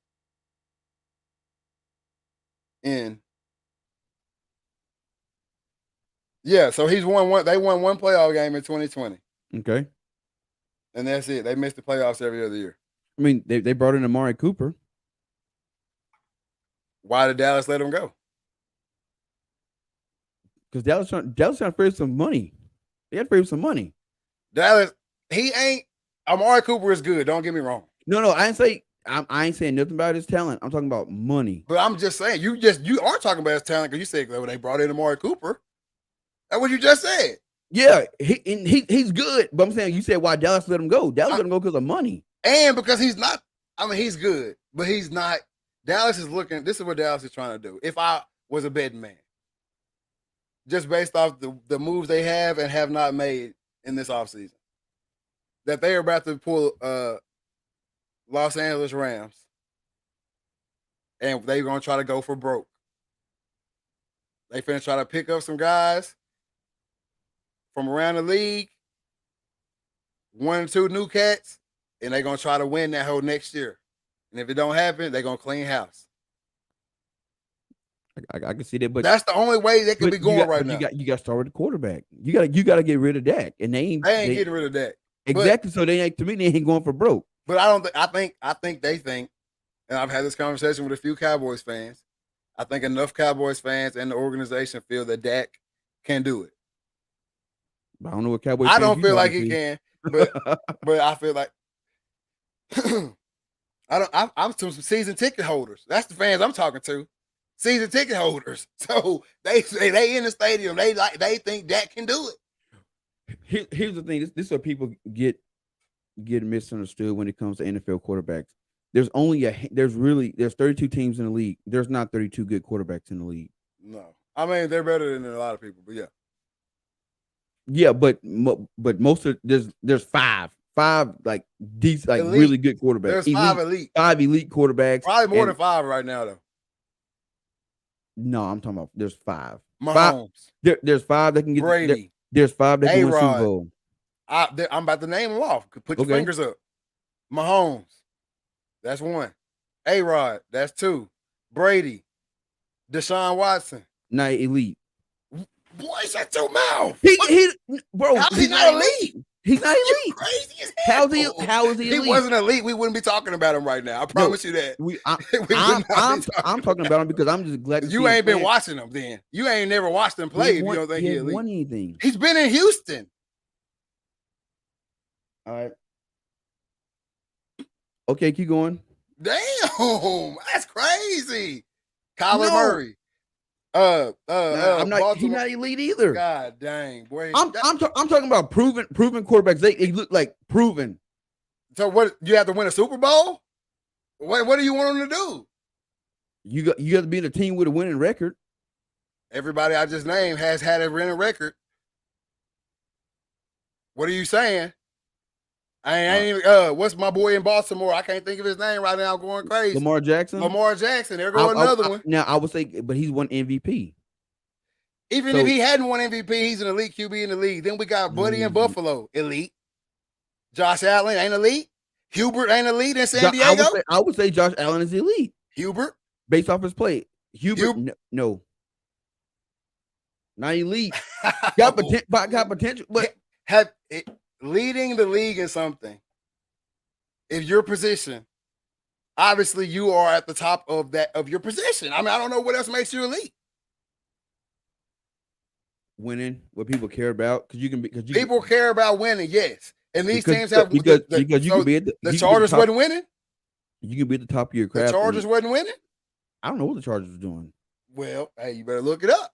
in. Yeah, so he's won one. They won one playoff game in 2020, Okay. and that's it. They missed the playoffs every other year. I mean, they brought in Amari Cooper. Why did Dallas let him go? Because Dallas trying to free up some money. They had to free up some money. Dallas, he ain't. Amari Cooper is good. Don't get me wrong. No, I ain't saying nothing about his talent. I'm talking about money. But I'm just saying, you are talking about his talent because you said they brought in Amari Cooper. That's what you just said. Yeah, he's good. But I'm saying, you said why Dallas let him go. Dallas let him go because of money. And because he's not. I mean, he's good, but he's not. Dallas is looking. This is what Dallas is trying to do. If I was a betting man, just based off the moves they have and have not made in this offseason, that they are about to pull Los Angeles Rams, and they're going to try to go for broke. They finna try to pick up some guys from around the league, 1 or 2 new cats, and they're going to try to win that whole next year. And if it don't happen, they're going to clean house. I can see that, but that's the only way they can be going right now. You got to start with the quarterback. You got to get rid of Dak, and they ain't getting rid of Dak. Exactly. So they ain't, to me, they ain't going for broke. But I don't think I think they think, and I've had this conversation with a few Cowboys fans. I think enough Cowboys fans and the organization feel that Dak can do it. I don't know what Cowboys. I don't feel like he can, but I feel like I'm some season ticket holders. That's the fans I'm talking to. Season ticket holders. So they say they in the stadium. They think Dak can do it. Here's the thing. This is what people get misunderstood when it comes to NFL quarterbacks. There's 32 teams in the league. There's not 32 good quarterbacks in the league. No, I mean they're better than a lot of people, but yeah. Yeah, but most of there's five like these like elite. Really good quarterbacks. There's five elite quarterbacks. Probably more than 5 right now though. No, I'm talking about there's 5. Mahomes. There's 5 that can get Brady. There's 5 that can win Super Bowl. I'm about to name them off. Put your fingers up. Mahomes. That's 1. A-Rod. That's 2. Brady. Deshaun Watson. Not elite. Boy, shut your mouth. Bro, how's he not elite? He's not elite. You're crazy as hell. How is he elite? He wasn't elite. We wouldn't be talking about him right now. I promise you that. I'm talking about him because I'm just glad to you ain't been watching him then. You ain't never watched him play if you don't think he's elite. Won anything. He's been in Houston. All right. Okay, keep going. Damn, that's crazy. Kyler Murray. I'm not. He's not elite either. God dang, boy. I'm talking about proven quarterbacks. They look like proven. So what? You have to win a Super Bowl? What do you want them to do? You got to be in a team with a winning record. Everybody I just named has had a winning record. What are you saying? I ain't what's my boy in Baltimore? I can't think of his name right now. I'm going crazy. Lamar Jackson. There goes another one. Now I would say, but he's won MVP. Even if he hadn't won MVP, he's an elite QB in the league. Then we got Buddy in Buffalo, elite. Josh Allen ain't elite. Hubert ain't elite in San Diego. I would say Josh Allen is elite. Hubert, based off his play. Hubert, no, not elite. got potential, but have it. Leading the league in something, if your position, obviously you are at the top of your position. I mean, I don't know what else makes you elite. Winning, what people care about, people care about winning, yes. And these teams have because you can be at the Chargers wasn't winning. You can be at the top of your craft. The Chargers wasn't winning. I don't know what the Chargers are doing. Well, hey, you better look it up.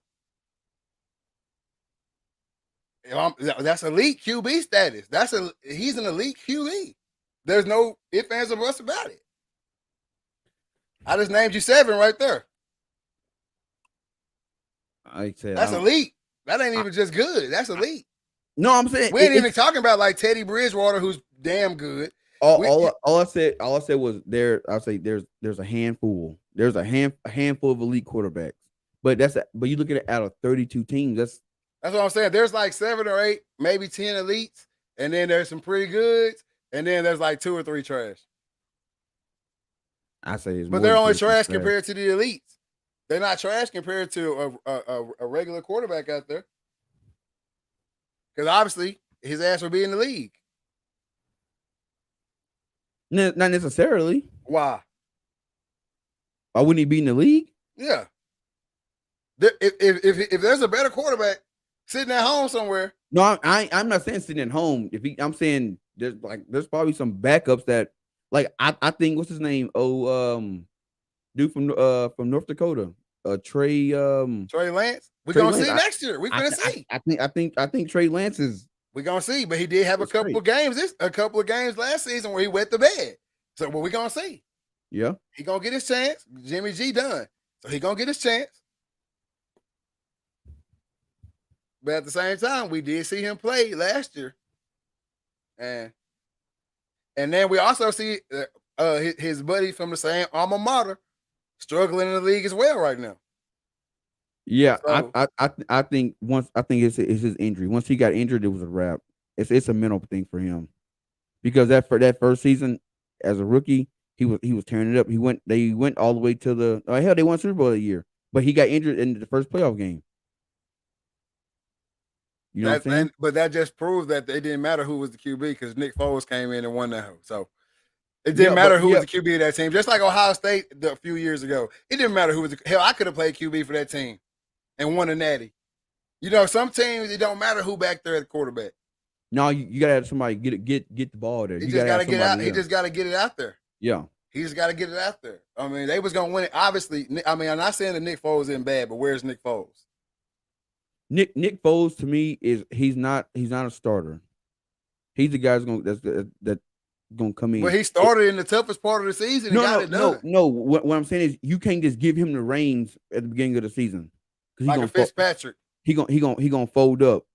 That's elite QB status. He's an elite QB. There's no ifs, ands, or buts about it. I just named you 7 right there. I said that's elite. That ain't even just good. That's elite. No, I'm saying we ain't even talking about like Teddy Bridgewater, who's damn good. All I said was I'll say there's a handful. There's a handful of elite quarterbacks, but you look at it out of 32 teams. That's what I'm saying. There's like 7 or 8, maybe 10 elites, and then there's some pretty goods, and then there's like 2 or 3 trash. I say it's but they're only trash compared to the elites. They're not trash compared to a regular quarterback out there. Because obviously his ass will be in the league. Not necessarily. Why? Why wouldn't he be in the league? Yeah. If there's a better quarterback sitting at home somewhere. No, I'm not saying sitting at home. I'm saying there's probably some backups that I think what's his name? Dude from North Dakota. Trey Lance. We're Trey gonna Lance, see next year. We're gonna see. I think Trey Lance is. We're gonna see, but he did have a couple of games last season where he wet the bed. So what we gonna see? Yeah. He gonna get his chance. Jimmy G done. So he gonna get his chance. But at the same time, we did see him play last year. And then we also see his buddy from the same alma mater struggling in the league as well right now. Yeah, so, I think it's his injury. Once he got injured, it was a wrap. It's a mental thing for him, because for that first season as a rookie, he was tearing it up. They went all the way to they won Super Bowl that year, but he got injured in the first playoff game. You know what I'm saying? But that just proves that it didn't matter who was the QB, because Nick Foles came in and won that hoe. So it didn't matter who was the QB of that team. Just like Ohio State a few years ago, it didn't matter who was hell. I could have played QB for that team and won a natty. You know, some teams, it don't matter who back there at the quarterback. No, you gotta have somebody get the ball there. He just gotta get out. He just gotta get it out there. Yeah. He just gotta get it out there. I mean, they was gonna win it. Obviously, I mean, I'm not saying that Nick Foles isn't bad, but where's Nick Foles? Nick Foles to me he's not a starter. He's the guy that's gonna come in. But he started in the toughest part of the season. No. What I'm saying is you can't just give him the reins at the beginning of the season. Like a Fitzpatrick. He gonna fold up.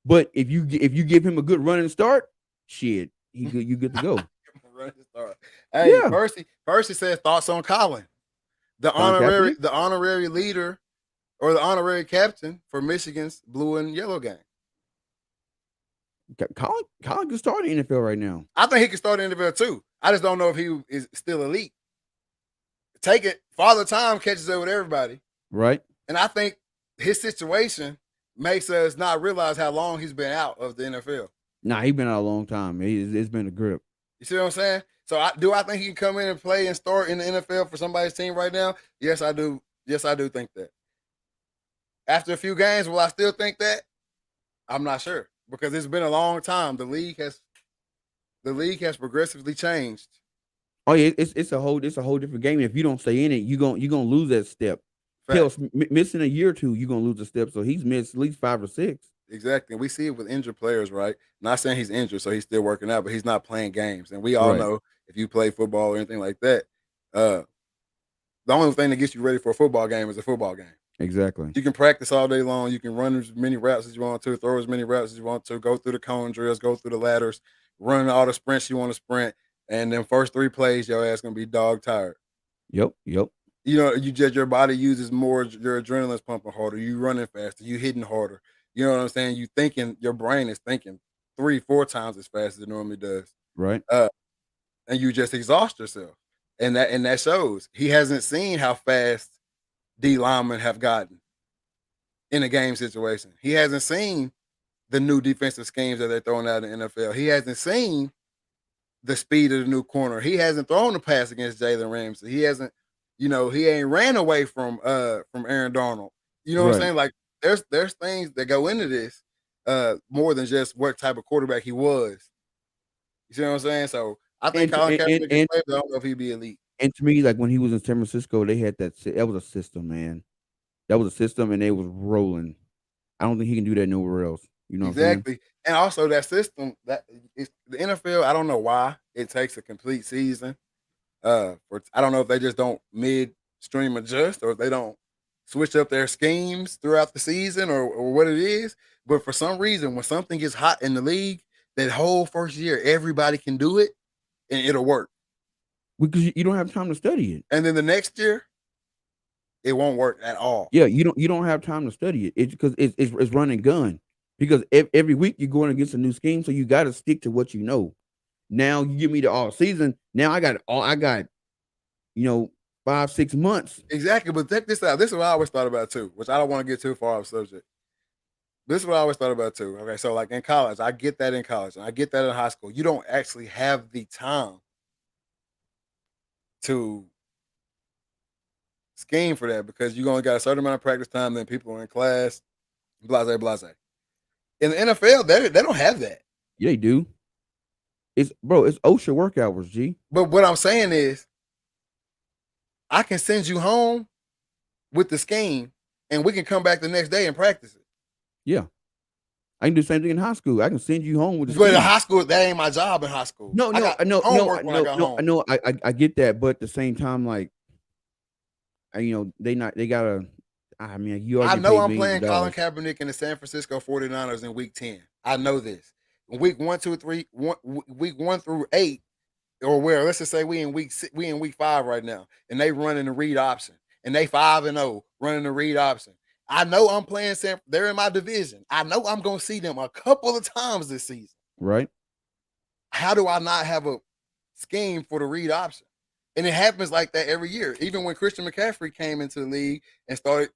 But if you give him a good running start, shit, you good to go. Hey, yeah. Percy says thoughts on Colin, the honorary leader or the honorary captain for Michigan's blue and yellow gang. Colin can start in the NFL right now. I think he can start in the NFL too. I just don't know if he is still elite. Take it, Father Time catches up with everybody, right? And I think his situation makes us not realize how long he's been out of the NFL. Nah, he's been out a long time. It's been a grip. You see what I'm saying? So I think he can come in and play and start in the NFL for somebody's team right now? Yes, I do. Yes, I do think that. After a few games, will I still think that? I'm not sure, because it's been a long time. The league has progressively changed. Oh yeah, it's a whole different game. If you don't stay in it, you're gonna lose that step. Hell, missing a year or two, you're gonna lose a step. So he's missed at least 5 or 6. Exactly. We see it with injured players, right? Not saying he's injured, so he's still working out, but he's not playing games. And we all know if you play football or anything like that, the only thing that gets you ready for a football game is a football game. Exactly. You can practice all day long. You can run as many routes as you want to, throw as many routes as you want to, go through the cone drills, go through the ladders, run all the sprints you want to sprint. And then first 3 plays, your ass going to be dog tired. Yep. You know, your body uses more, your adrenaline's pumping harder. You running faster. You hitting harder. You know what I'm saying? Your brain is thinking 3-4 times as fast as it normally does. Right. And you just exhaust yourself. And that shows. He hasn't seen how fast D linemen have gotten in a game situation. He hasn't seen the new defensive schemes that they're throwing out in the NFL. He hasn't seen the speed of the new corner. He hasn't thrown the pass against Jalen Ramsey. He hasn't, he ain't ran away from Aaron Donald. You know what I'm saying? Like there's things that go into this more than just what type of quarterback he was. You see what I'm saying? So I think Colin Kaepernick can play, but I don't know if he'd be elite. And to me, like when he was in San Francisco, they had that was a system, man. That was a system, and they was rolling. I don't think he can do that nowhere else. You know exactly. And also that system, that is the NFL. I don't know why it takes a complete season. I don't know if they just don't midstream adjust, or if they don't switch up their schemes throughout the season, or what it is. But for some reason, when something gets hot in the league, that whole first year, everybody can do it, and it'll work. Because you don't have time to study it. And then the next year, it won't work at all. Yeah, you don't have time to study it. It's because it's run and gun. Because every week you're going against a new scheme, so you got to stick to what you know. Now you give me the all season. Now I got 5 5-6 months. Exactly, but check this out. This is what I always thought about too, which I don't want to get too far off subject. This is what I always thought about too. Okay, so like in college, I get that in college, and I get that in high school. You don't actually have the time to scheme for that because you only got a certain amount of practice time, then people are in class, blase, blase. In the NFL, they don't have that. Yeah, they do. It's OSHA work hours, G. But what I'm saying is, I can send you home with the scheme, and we can come back the next day and practice it. Yeah. I can do the same thing in high school. I can send you home with the But scheme. in high school, that ain't my job in high school. I know. I get that, but at the same time, like, they gotta. I mean, I know I'm playing Colin Kaepernick in the San Francisco 49ers in week 10. I know this. Week 1, 2, 3, week 1 through 8, or where let's just say we in week 5 right now, and they running the read option, and they 5-0 running the read option. I know I'm playing they're in my division. I know I'm gonna see them a couple of times this season. Right. How do I not have a scheme for the read option? And it happens like that every year. Even when Christian McCaffrey came into the league and started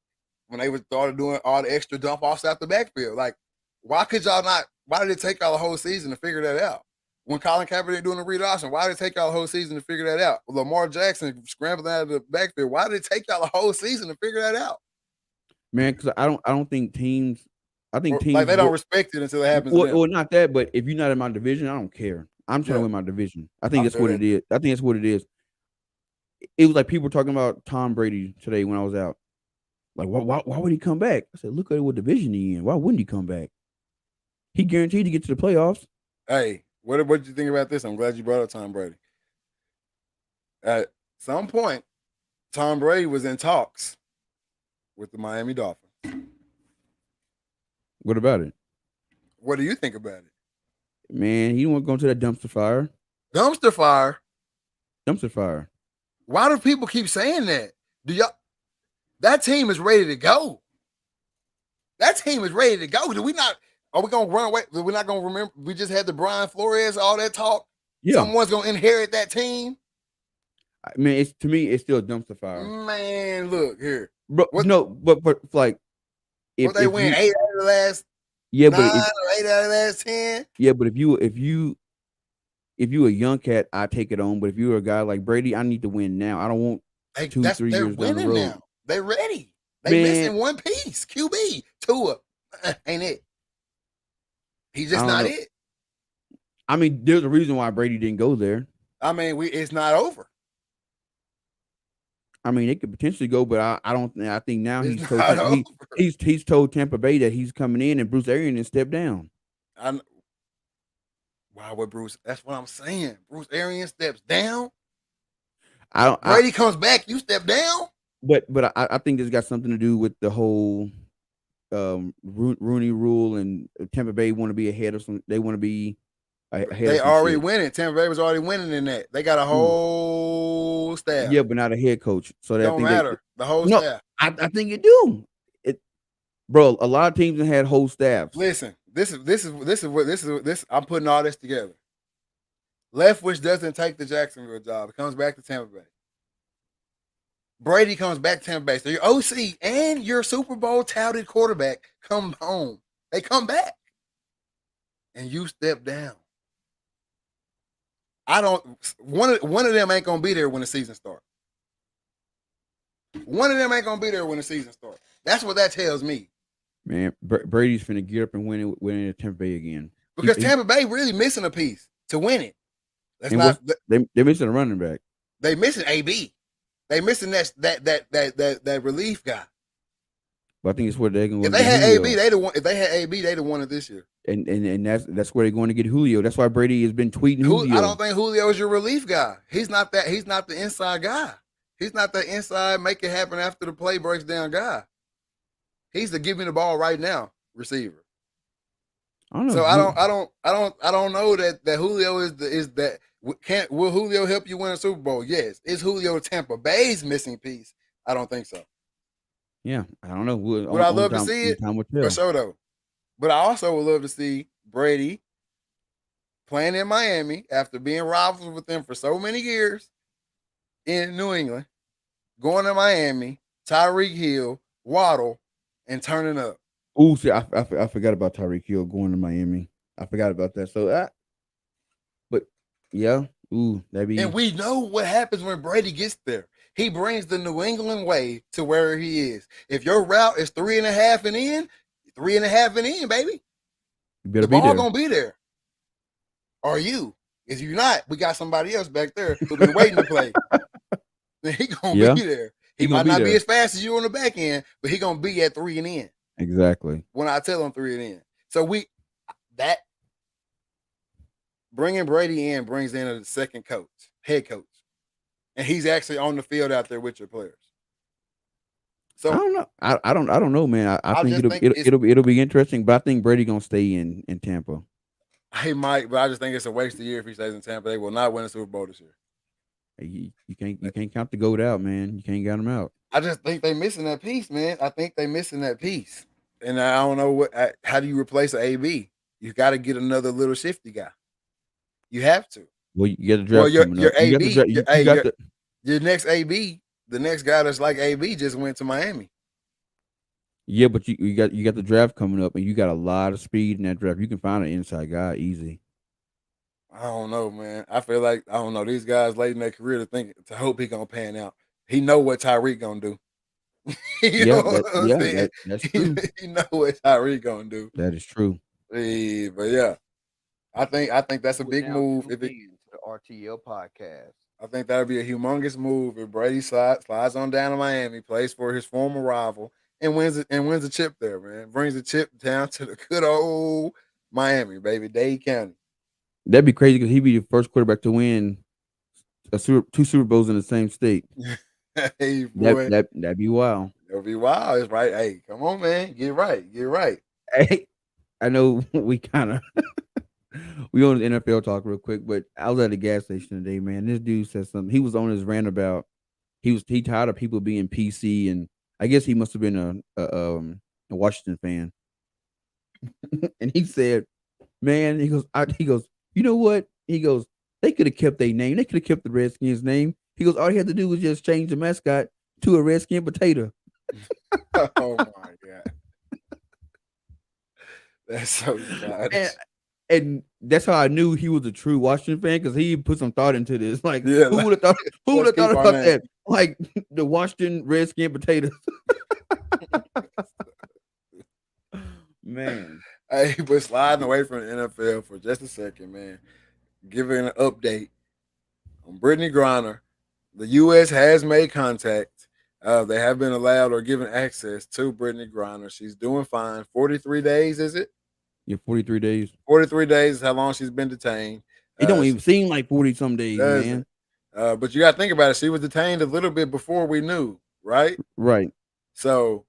doing all the extra dump offs out the backfield. Like, why did it take y'all a whole season to figure that out? When Colin Kaepernick doing the read option, why did it take y'all a whole season to figure that out? Lamar Jackson scrambling out of the backfield, why did it take y'all a whole season to figure that out? Man, because I don't think teams. I think teams like they don't respect it until it happens. Well, not that, but if you're not in my division, I don't care. I'm trying to win my division. I think that's what it is. I think that's what it is. It was like people were talking about Tom Brady today when I was out. Like, why would he come back? I said, look at what division he in. Why wouldn't he come back? He guaranteed to get to the playoffs. Hey, what did you think about this? I'm glad you brought up Tom Brady. At some point, Tom Brady was in talks with the Miami Dolphins. What about it? What do you think about it? Man, he didn't want to go into that dumpster fire. Dumpster fire? Dumpster fire. Why do people keep saying that? That team is ready to go. That team is ready to go. Are we going to run away? We're not going to remember. We just had the Brian Flores, all that talk. Yeah. Someone's going to inherit that team. I mean, to me, it's still a dumpster fire. Man, look here. But like, if they win 8 out of the last 9 or 8 out of the last 10. Yeah, but if you a young cat, I take it on. But if you're a guy like Brady, I need to win now. I don't want 2-3 years down the road. Now. They're ready. They missing one piece. QB. Tua. Ain't it. He's just not it. I mean, there's a reason why Brady didn't go there. I mean, it's not over. I mean, it could potentially go, but I don't. I think now he's told Tampa Bay that he's coming in, and Bruce Arians stepped down. Why would Bruce? That's what I'm saying. Bruce Arians steps down. Brady comes back. You step down. But I think it's got something to do with the whole Rooney Rule, and Tampa Bay want to be ahead of some. They want to be ahead. They already winning. Tampa Bay was already winning in that. They got a whole staff. Yeah, but not a head coach. So that don't matter. The whole staff. I think it do. Bro, a lot of teams have had whole staffs. Listen, this is. I'm putting all this together. Leftwich doesn't take the Jacksonville job. It comes back to Tampa Bay. Brady comes back to Tampa Bay. So your OC and your Super Bowl touted quarterback come home. They come back. And you step down. One of them ain't gonna be there when the season starts. One of them ain't gonna be there when the season starts. That's what that tells me. Man, Brady's finna get up and win it at Tampa Bay again. Because Tampa Bay really missing a piece to win it. They're missing a running back. They missing AB. They missing that relief guy. But I think it's where they're going to. If they had AB, they the one of this year. And that's where they're going to get Julio. That's why Brady has been tweeting Julio. I don't think Julio is your relief guy. He's not the inside guy. He's not the inside make it happen after the play breaks down guy. He's the give me the ball right now receiver. I don't know. So I don't know that Julio is that. Will Julio help you win a Super Bowl? Yes. Is Julio Tampa Bay's missing piece? I don't think so. Yeah, I don't know. Would I love to see it? For sure, though. But I also would love to see Brady playing in Miami after being rivals with them for so many years in New England, going to Miami, Tyreek Hill, Waddle, and turning up. Oh, see, I forgot about Tyreek Hill going to Miami. I forgot about that. So, but yeah, that'd be. And we know what happens when Brady gets there. He brings the New England way to where he is. If your route is 3.5 and in, 3.5 and in, baby. You better The be ball there. gonna be there. Are you? If you're not, we got somebody else back there who been waiting to play. Then he gonna be there. He might not be as fast as you on the back end, but he gonna be at 3 and in. Exactly. When I tell him 3 and in. So that bringing Brady in brings in a second coach, head coach. And he's actually on the field out there with your players. So I don't know. I don't know, man. I think think it'll be interesting, but I think Brady gonna stay in Tampa. He might, but I just think it's a waste of year if he stays in Tampa. They will not win a Super Bowl this year. You can't count the goat out, man. You can't count him out. I just think they're missing that piece, man. I think they're missing that piece, and I don't know how do you replace an AB? You got to get another little shifty guy. You have to. Well, you got to draft. Well, your AB, your next AB, the next guy that's like AB just went to Miami. Yeah, but you got the draft coming up, and you got a lot of speed in that draft. You can find an inside guy easy. I don't know, man. I feel like I don't know these guys late in their career to hope he gonna pan out. He know what Tyreek gonna do. That's true. He know what Tyreek gonna do. That is true. But yeah, I think that's a big move. If it the RTL podcast, I think that would be a humongous move if Brady slides on down to Miami, plays for his former rival, and wins a chip there, man. Brings the chip down to the good old Miami, baby, Dade County. That'd be crazy because he'd be the first quarterback to win two Super Bowls in the same state. Hey, boy. That'd be wild. That'd be wild. It's right. Hey, come on, man. Get right. Hey, I know we kind of we on the NFL talk real quick, but I was at the gas station today, man. This dude said something. He was on his rant about he tired of people being PC, and I guess he must have been a Washington fan. And he said, "Man," he goes, you know what? He goes, they could have kept their name. They could have kept the Redskins name. He goes, all he had to do was just change the mascot to a Redskin potato. Oh my God. That's so bad. And that's how I knew he was a true Washington fan, because he put some thought into this. Like, who would have thought about that? Like the Washington Redskin potatoes. Man. Hey, but sliding away from the NFL for just a second, man. Giving an update on Brittany Griner. The U.S. has made contact. They have been allowed or given access to Brittany Griner. She's doing fine. 43 days, is it? Yeah, 43 days. 43 days is how long she's been detained. It don't even seem like 40-some days, man. But you got to think about it. She was detained a little bit before we knew, right? Right. So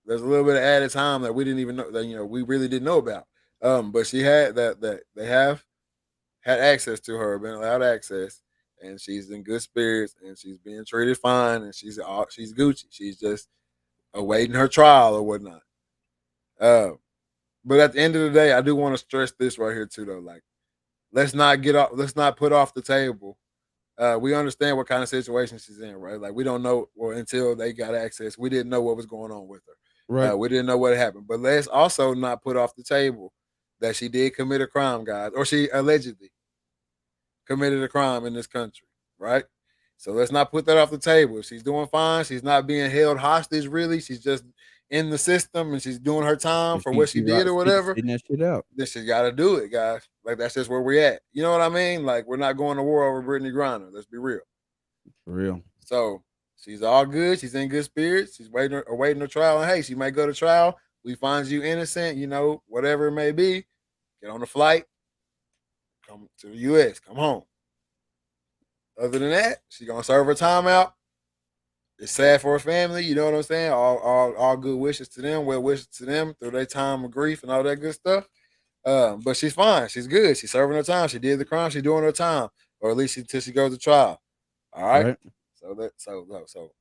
there's a little bit of added time that we didn't even know, that we really didn't know about. But she had that they have had access to her, been allowed access, and she's in good spirits, and she's being treated fine, and she's Gucci. She's just awaiting her trial or whatnot. But at the end of the day, I do want to stress this right here too, though. Like, let's not put off the table. We understand what kind of situation she's in, right? Like, we don't know, well, until they got access, we didn't know what was going on with her. Right. We didn't know what happened. But let's also not put off the table that she did commit a crime, guys, or she allegedly committed a crime in this country, right? So let's not put that off the table. She's doing fine. She's not being held hostage, really. She's just in the system, and she's doing her time for what she did or whatever. Getting that shit out. Then she got to do it, guys. Like, that's just where we're at. You know what I mean? Like, we're not going to war over Brittany Griner. Let's be real. For real. So she's all good. She's in good spirits. She's awaiting her trial. And hey, she might go to trial. We find you innocent, whatever it may be. Get on the flight. Come to the U.S. Come home. Other than that, she's going to serve her time out. It's sad for her family. You know what I'm saying? All good wishes to them. Well wishes to them through their time of grief and all that good stuff. But she's fine. She's good. She's serving her time. She did the crime. She's doing her time. Or at least until she goes to trial. All right? So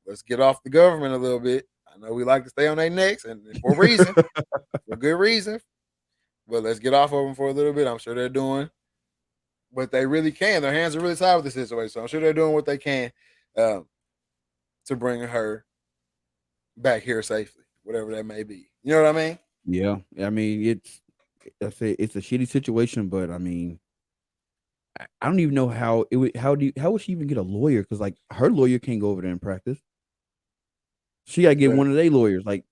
let's get off the government a little bit. I know we like to stay on their necks, and for a reason. For good reason. But let's get off of them for a little bit. I'm sure they're doing what they really can. Their hands are really tied with the situation. So I'm sure they're doing what they can to bring her back here safely, whatever that may be. You know what I mean? Yeah, I mean it's a shitty situation, but I mean I don't even know how it would. How would she even get a lawyer? Because like her lawyer can't go over there and practice. She got to get one of their lawyers. Like,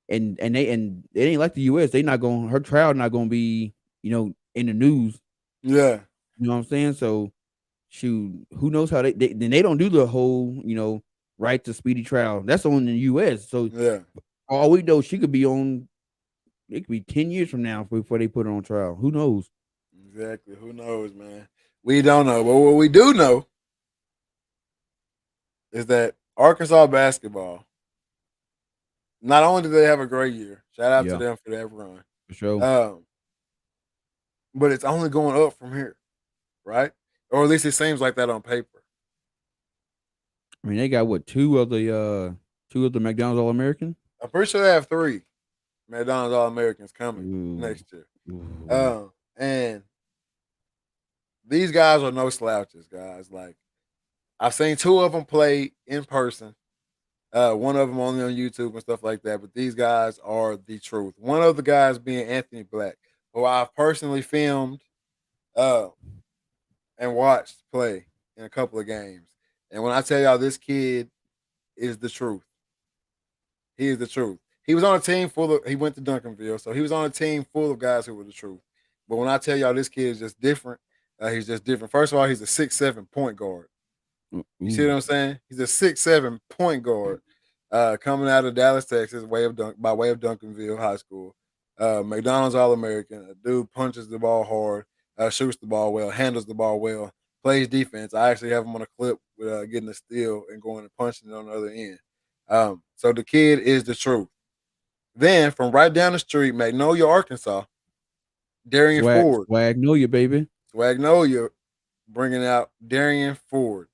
and it ain't like the U.S. They not going. Her trial not going to be in the news. Yeah, you know what I'm saying. So, shoot, who knows how they don't do the whole right to speedy trial. That's on the U.S. So yeah. all we know, she could be on. It could be 10 years from now before they put her on trial. Who knows? Exactly. Who knows, man? We don't know. But what we do know is that Arkansas basketball, not only did they have a great year, shout out to them for that run. For sure. But it's only going up from here, right? Or at least it seems like that on paper. I mean, they got what, two of the McDonald's All-American? I'm pretty sure they have 3 McDonald's All-Americans coming next year. And these guys are no slouches, guys. Like, I've seen 2 of them play in person. One of them only on YouTube and stuff like that. But these guys are the truth. One of the guys being Anthony Black, who I've personally filmed and watched play in a couple of games. And when I tell y'all, this kid is the truth. He is the truth. He was on a team he went to Duncanville, so he was on a team full of guys who were the truth. But when I tell y'all this kid is just different, he's just different. First of all, he's a 6'7" point guard. You see what I'm saying? He's a 6'7" point guard coming out of Dallas, Texas, by way of Duncanville High School. McDonald's All-American. A dude punches the ball hard, shoots the ball well, handles the ball well, plays defense. I actually have him on a clip with getting a steal and going and punching it on the other end. So the kid is the truth. Then from right down the street, Magnolia, Arkansas, Darian Ford. Swagnolia, baby. Swagnolia bringing out Darian Ford.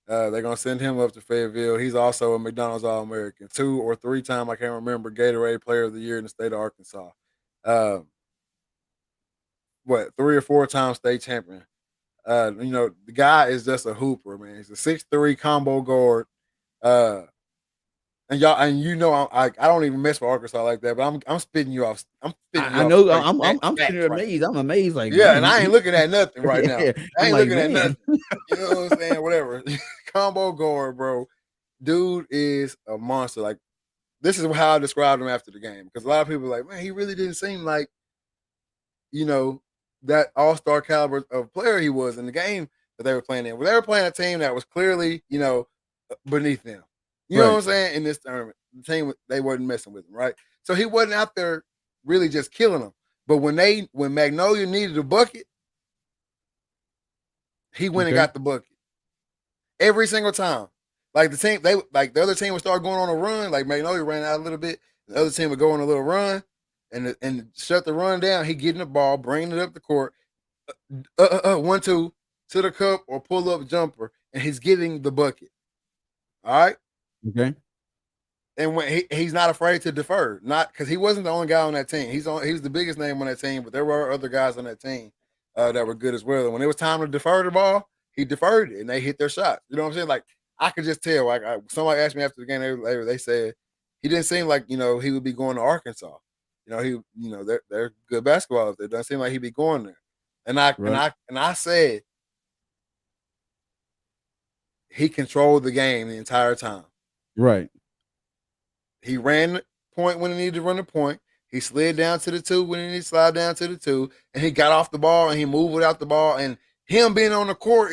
They're going to send him up to Fayetteville. He's also a McDonald's All-American. 2 or 3 time, I can't remember, Gatorade Player of the Year in the state of Arkansas. 3 or 4 time state champion. The guy is just a hooper, man. He's a 6'3" combo guard. And y'all, I don't even mess with Arkansas like that, but I'm spitting you off. I'm sitting amazed. I'm amazed, like and I ain't looking at nothing right now. I ain't looking at nothing. You know what I'm saying? Whatever. Combo guard, bro. Dude is a monster. Like, this is how I described him after the game, because a lot of people are like, man, he really didn't seem like, that all-star caliber of player he was in the game that they were playing in. Well, they were playing a team that was clearly, beneath them. You know what I'm saying? In this tournament, the team, they wasn't messing with him, right? So he wasn't out there really just killing them. But when Magnolia needed a bucket, he went and got the bucket every single time. Like the other team would start going on a run. Like Magnolia ran out a little bit, the other team would go on a little run and shut the run down. He getting the ball, bringing it up the court, 1-2 to the cup or pull up jumper, and he's getting the bucket. All right. Okay. And when he's not afraid to defer, not because he wasn't the only guy on that team. He was the biggest name on that team, but there were other guys on that team that were good as well. And when it was time to defer the ball, he deferred it and they hit their shots. You know what I'm saying? Like, I could just tell. Like, somebody asked me after the game, they said he didn't seem like he would be going to Arkansas. They're good basketball. It doesn't seem like he'd be going there. And I said he controlled the game the entire time. Right. He ran the point when he needed to run the point. He slid down to the 2 when he needed to slide down to the 2, and he got off the ball and he moved without the ball. And him being on the court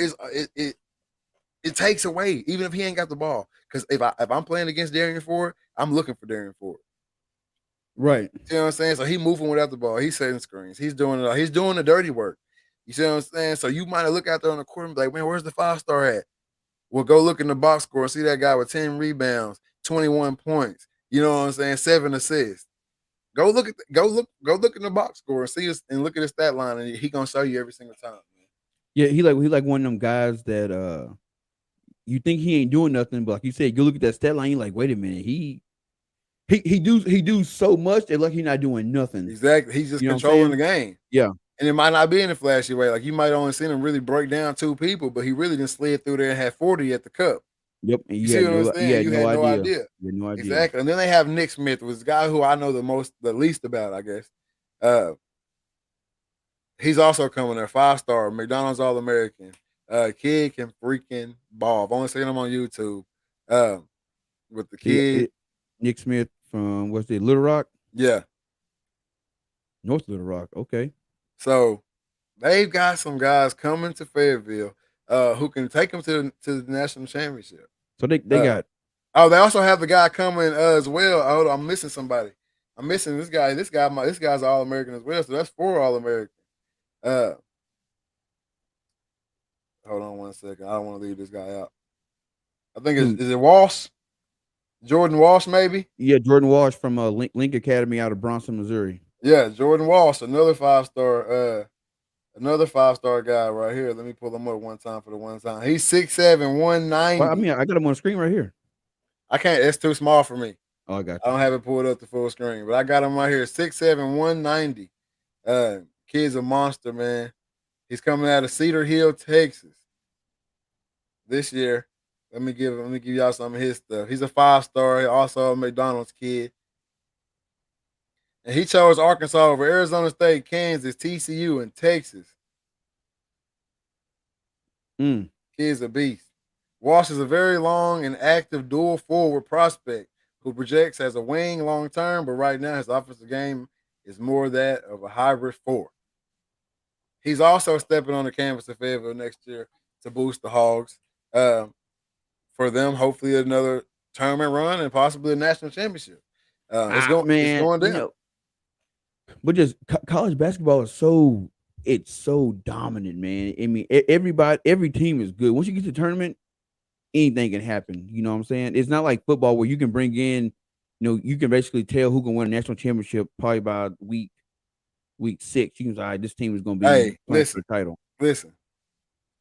it takes away, even if he ain't got the ball. Because if I'm playing against Darian Ford, I'm looking for Darian Ford. Right. You know what I'm saying? So he moving without the ball. He's setting screens. He's doing it all. He's doing the dirty work. You see what I'm saying? So you might look out there on the court and be like, man, where's the 5-star at? Well, go look in the box score and see that guy with 10 rebounds, 21 points. You know what I'm saying? 7 assists. Go look in the box score and see us and look at his stat line, and he gonna show you every single time. Man. Yeah, he like one of them guys that you think he ain't doing nothing, but like you said, you look at that stat line, you're like, wait a minute, he do so much that like he's not doing nothing. Exactly, he's just controlling the game. Yeah, and it might not be in a flashy way. Like you might only seen him really break down 2 people, but he really didn't slid through there and had 40 at the cup. Yep. And You see what I'm saying? You had no idea. You had no idea. Exactly. And then they have Nick Smith, was the guy who I know the least about, I guess. He's also coming there, 5-star, McDonald's All-American. Kid can freaking ball. I've only seen him on YouTube. With the kid. Nick Smith from Little Rock? Yeah. North Little Rock. Okay. So they've got some guys coming to Fayetteville who can take them to the national championship. So they got. Oh, they also have the guy coming as well. Oh, I'm missing somebody. I'm missing this guy. This guy's All-American as well. So that's 4 All-American. Hold on one second. I don't want to leave this guy out. I think is it Walsh? Jordan Walsh, maybe? Yeah, Jordan Walsh from Link Academy out of Bronson, Missouri. Yeah, Jordan Walsh, another 5-star, guy right here. Let me pull him up one time for the one time. He's 6'7", 190. Well, I mean, I got him on screen right here. I can't. It's too small for me. Oh, I got you. I don't have it pulled up to full screen, but I got him right here. 6'7", 190. Kid's a monster, man. He's coming out of Cedar Hill, Texas. This year. Let me give y'all some of his stuff. He's a 5-star, also a McDonald's kid. And he chose Arkansas over Arizona State, Kansas, TCU, and Texas. Kid's a beast. Walsh is a very long and active dual forward prospect who projects as a wing long term, but right now his offensive game is more that of a hybrid 4. He's also stepping on the canvas of Fayetteville next year to boost the Hogs. For them, hopefully another tournament run and possibly a national championship. It's going down. You know, but just college basketball is so dominant, man. I mean, every team is good. Once you get to the tournament, anything can happen. You know what I'm saying? It's not like football where you can bring in, you can basically tell who can win a national championship probably by week 6. You can say, all right, this team is going to be playing for the title. Listen,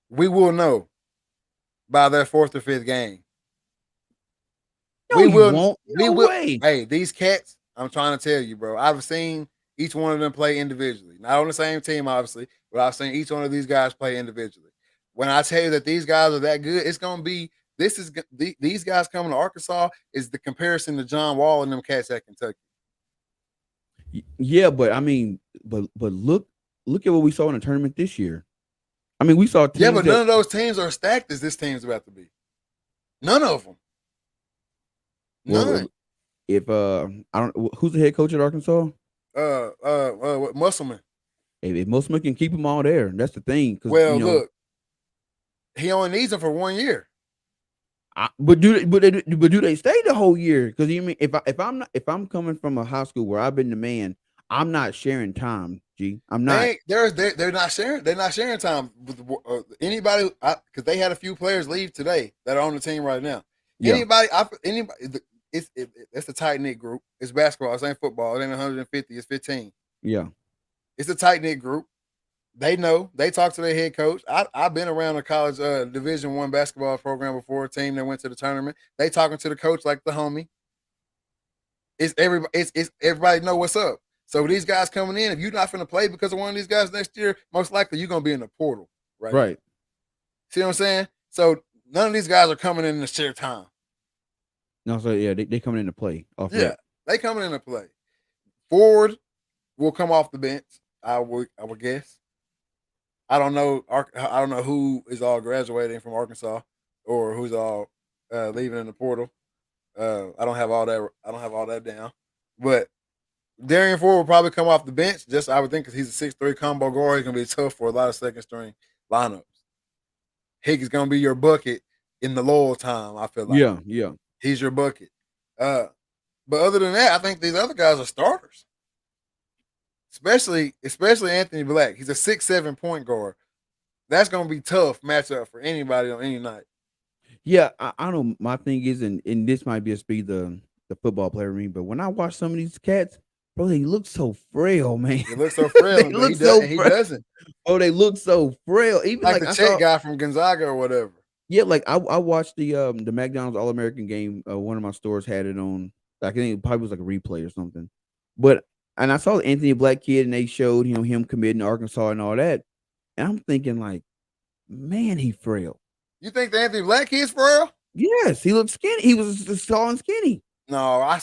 we will know by their 4th or 5th game. No, we won't. No way. Hey, these cats, I'm trying to tell you, bro. I've seen each one of them play individually. Not on the same team, obviously, but I've seen each one of these guys play individually. When I tell you that these guys are that good, it's going to be these guys coming to Arkansas is the comparison to John Wall and them cats at Kentucky. Yeah, but I mean, but look at what we saw in the tournament this year. I mean, we saw teams. Yeah, but none of those teams are stacked as this team's about to be. None of them. None. Well, if I don't, who's the head coach at Arkansas? Musselman. If Musselman can keep them all there, that's the thing. Well, look, he only needs them for 1 year. But do they stay the whole year? Because you mean if I'm coming from a high school where I've been the man, I'm not sharing time. I'm not. They're not sharing. They're not sharing time with anybody because they had a few players leave today that are on the team right now. Yeah. Anybody. It's a tight knit group. It's basketball. It ain't football. It ain't 150. It's 15. Yeah, it's a tight knit group. They know. They talk to their head coach. I've been around a college Division I basketball program before. A team that went to the tournament. They talking to the coach like the homie. It's everybody know what's up. So these guys coming in, if you're not going to play because of one of these guys next year, most likely you're going to be in the portal, right? Right. See what I'm saying? So none of these guys are coming in to share time. No, so yeah, they coming in to play. They coming in to play. Forward will come off the bench. I would guess. I don't know. I don't know who is all graduating from Arkansas or who's all leaving in the portal. I don't have all that down, but Darian Ford will probably come off the bench. Just I would think because he's a 6'3" combo guard, he's gonna be tough for a lot of second string lineups. Higgins gonna be your bucket in the lull time. I feel like yeah, he's your bucket. But other than that, I think these other guys are starters. Especially Anthony Black. He's a 6'7" point guard. That's gonna be tough matchup for anybody on any night. Yeah, I know. My thing is, and this might just be the football player in me, but when I watch some of these cats, bro, they look so frail, man. They look so frail. He doesn't. Oh, they look so frail. Even like the Czech guy from Gonzaga or whatever. Yeah, like I watched the McDonald's All-American game. One of my stores had it on. I think it probably was like a replay or something. And I saw the Anthony Black kid, and they showed him committing to Arkansas and all that. And I'm thinking, like, man, he frail. You think the Anthony Black kid's frail? Yes, he looked skinny. He was just tall and skinny. No, I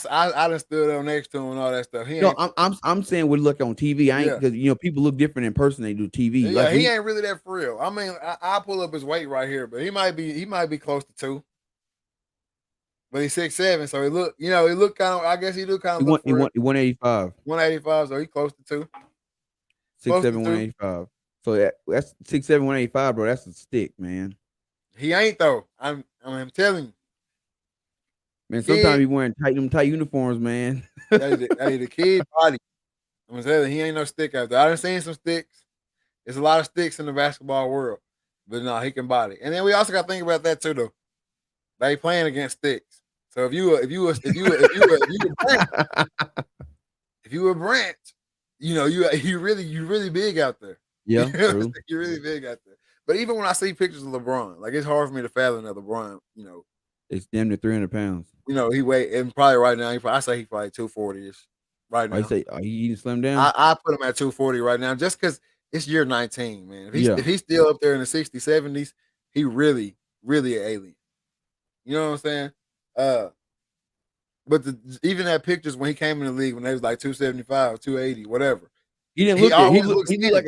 done stood up next to him and all that stuff. He No, ain't. I'm saying we look on TV. I ain't Yeah. because people look different in person. They do TV. Yeah, Like he ain't really that for real. I mean, I pull up his weight right here, but he might be close to 2. But he's 6'7", so he look kind of. I guess he do kind of. he 185, 185, so he close to 2. 6'7", Close to 2. 185. So that's 6'7", 185, bro. That's a stick, man. He ain't though. I'm telling you. Man, sometimes he wearing tight uniforms, man. The kid body. I'm telling you, he ain't no stick out there. I done seen some sticks. There's a lot of sticks in the basketball world, but no, he can body. And then we also got to think about that too, though. They playing against sticks. So if you a branch, you really big out there. Yeah, true. You're really big out there. But even when I see pictures of LeBron, like it's hard for me to fathom that LeBron, it's damn near 300 pounds. He weigh, and probably right now, I say he probably 240-ish right now. I say he eating slim down. I put him at 240 right now, just because it's year 19, man. If he's still up there in the 60s, 70s, he really, really an alien. You know what I'm saying? But even that pictures when he came in the league when they was like 275, 280, whatever. He didn't look good. He looked like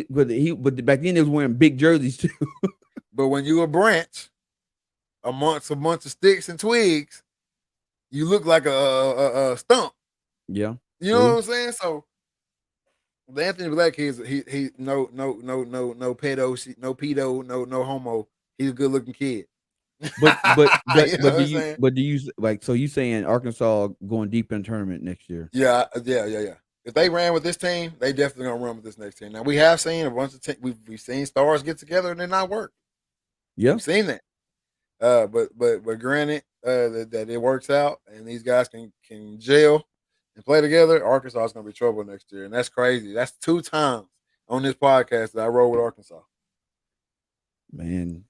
but back then they was wearing big jerseys too. But when you a branch, amongst a bunch of sticks and twigs, you look like a stump. Yeah. You know what I'm saying? So the Anthony Black kid, he no pedo, no homo. He's a good looking kid. But do you like, so you saying Arkansas going deep in tournament next year? Yeah. If they ran with this team, they definitely gonna run with this next team. Now we have seen a bunch of we've seen stars get together and they're not work. Yeah, we've seen that. But granted, that it works out and these guys can gel and play together. Arkansas is gonna be trouble next year, and that's crazy. That's 2 times on this podcast that I roll with Arkansas. Man,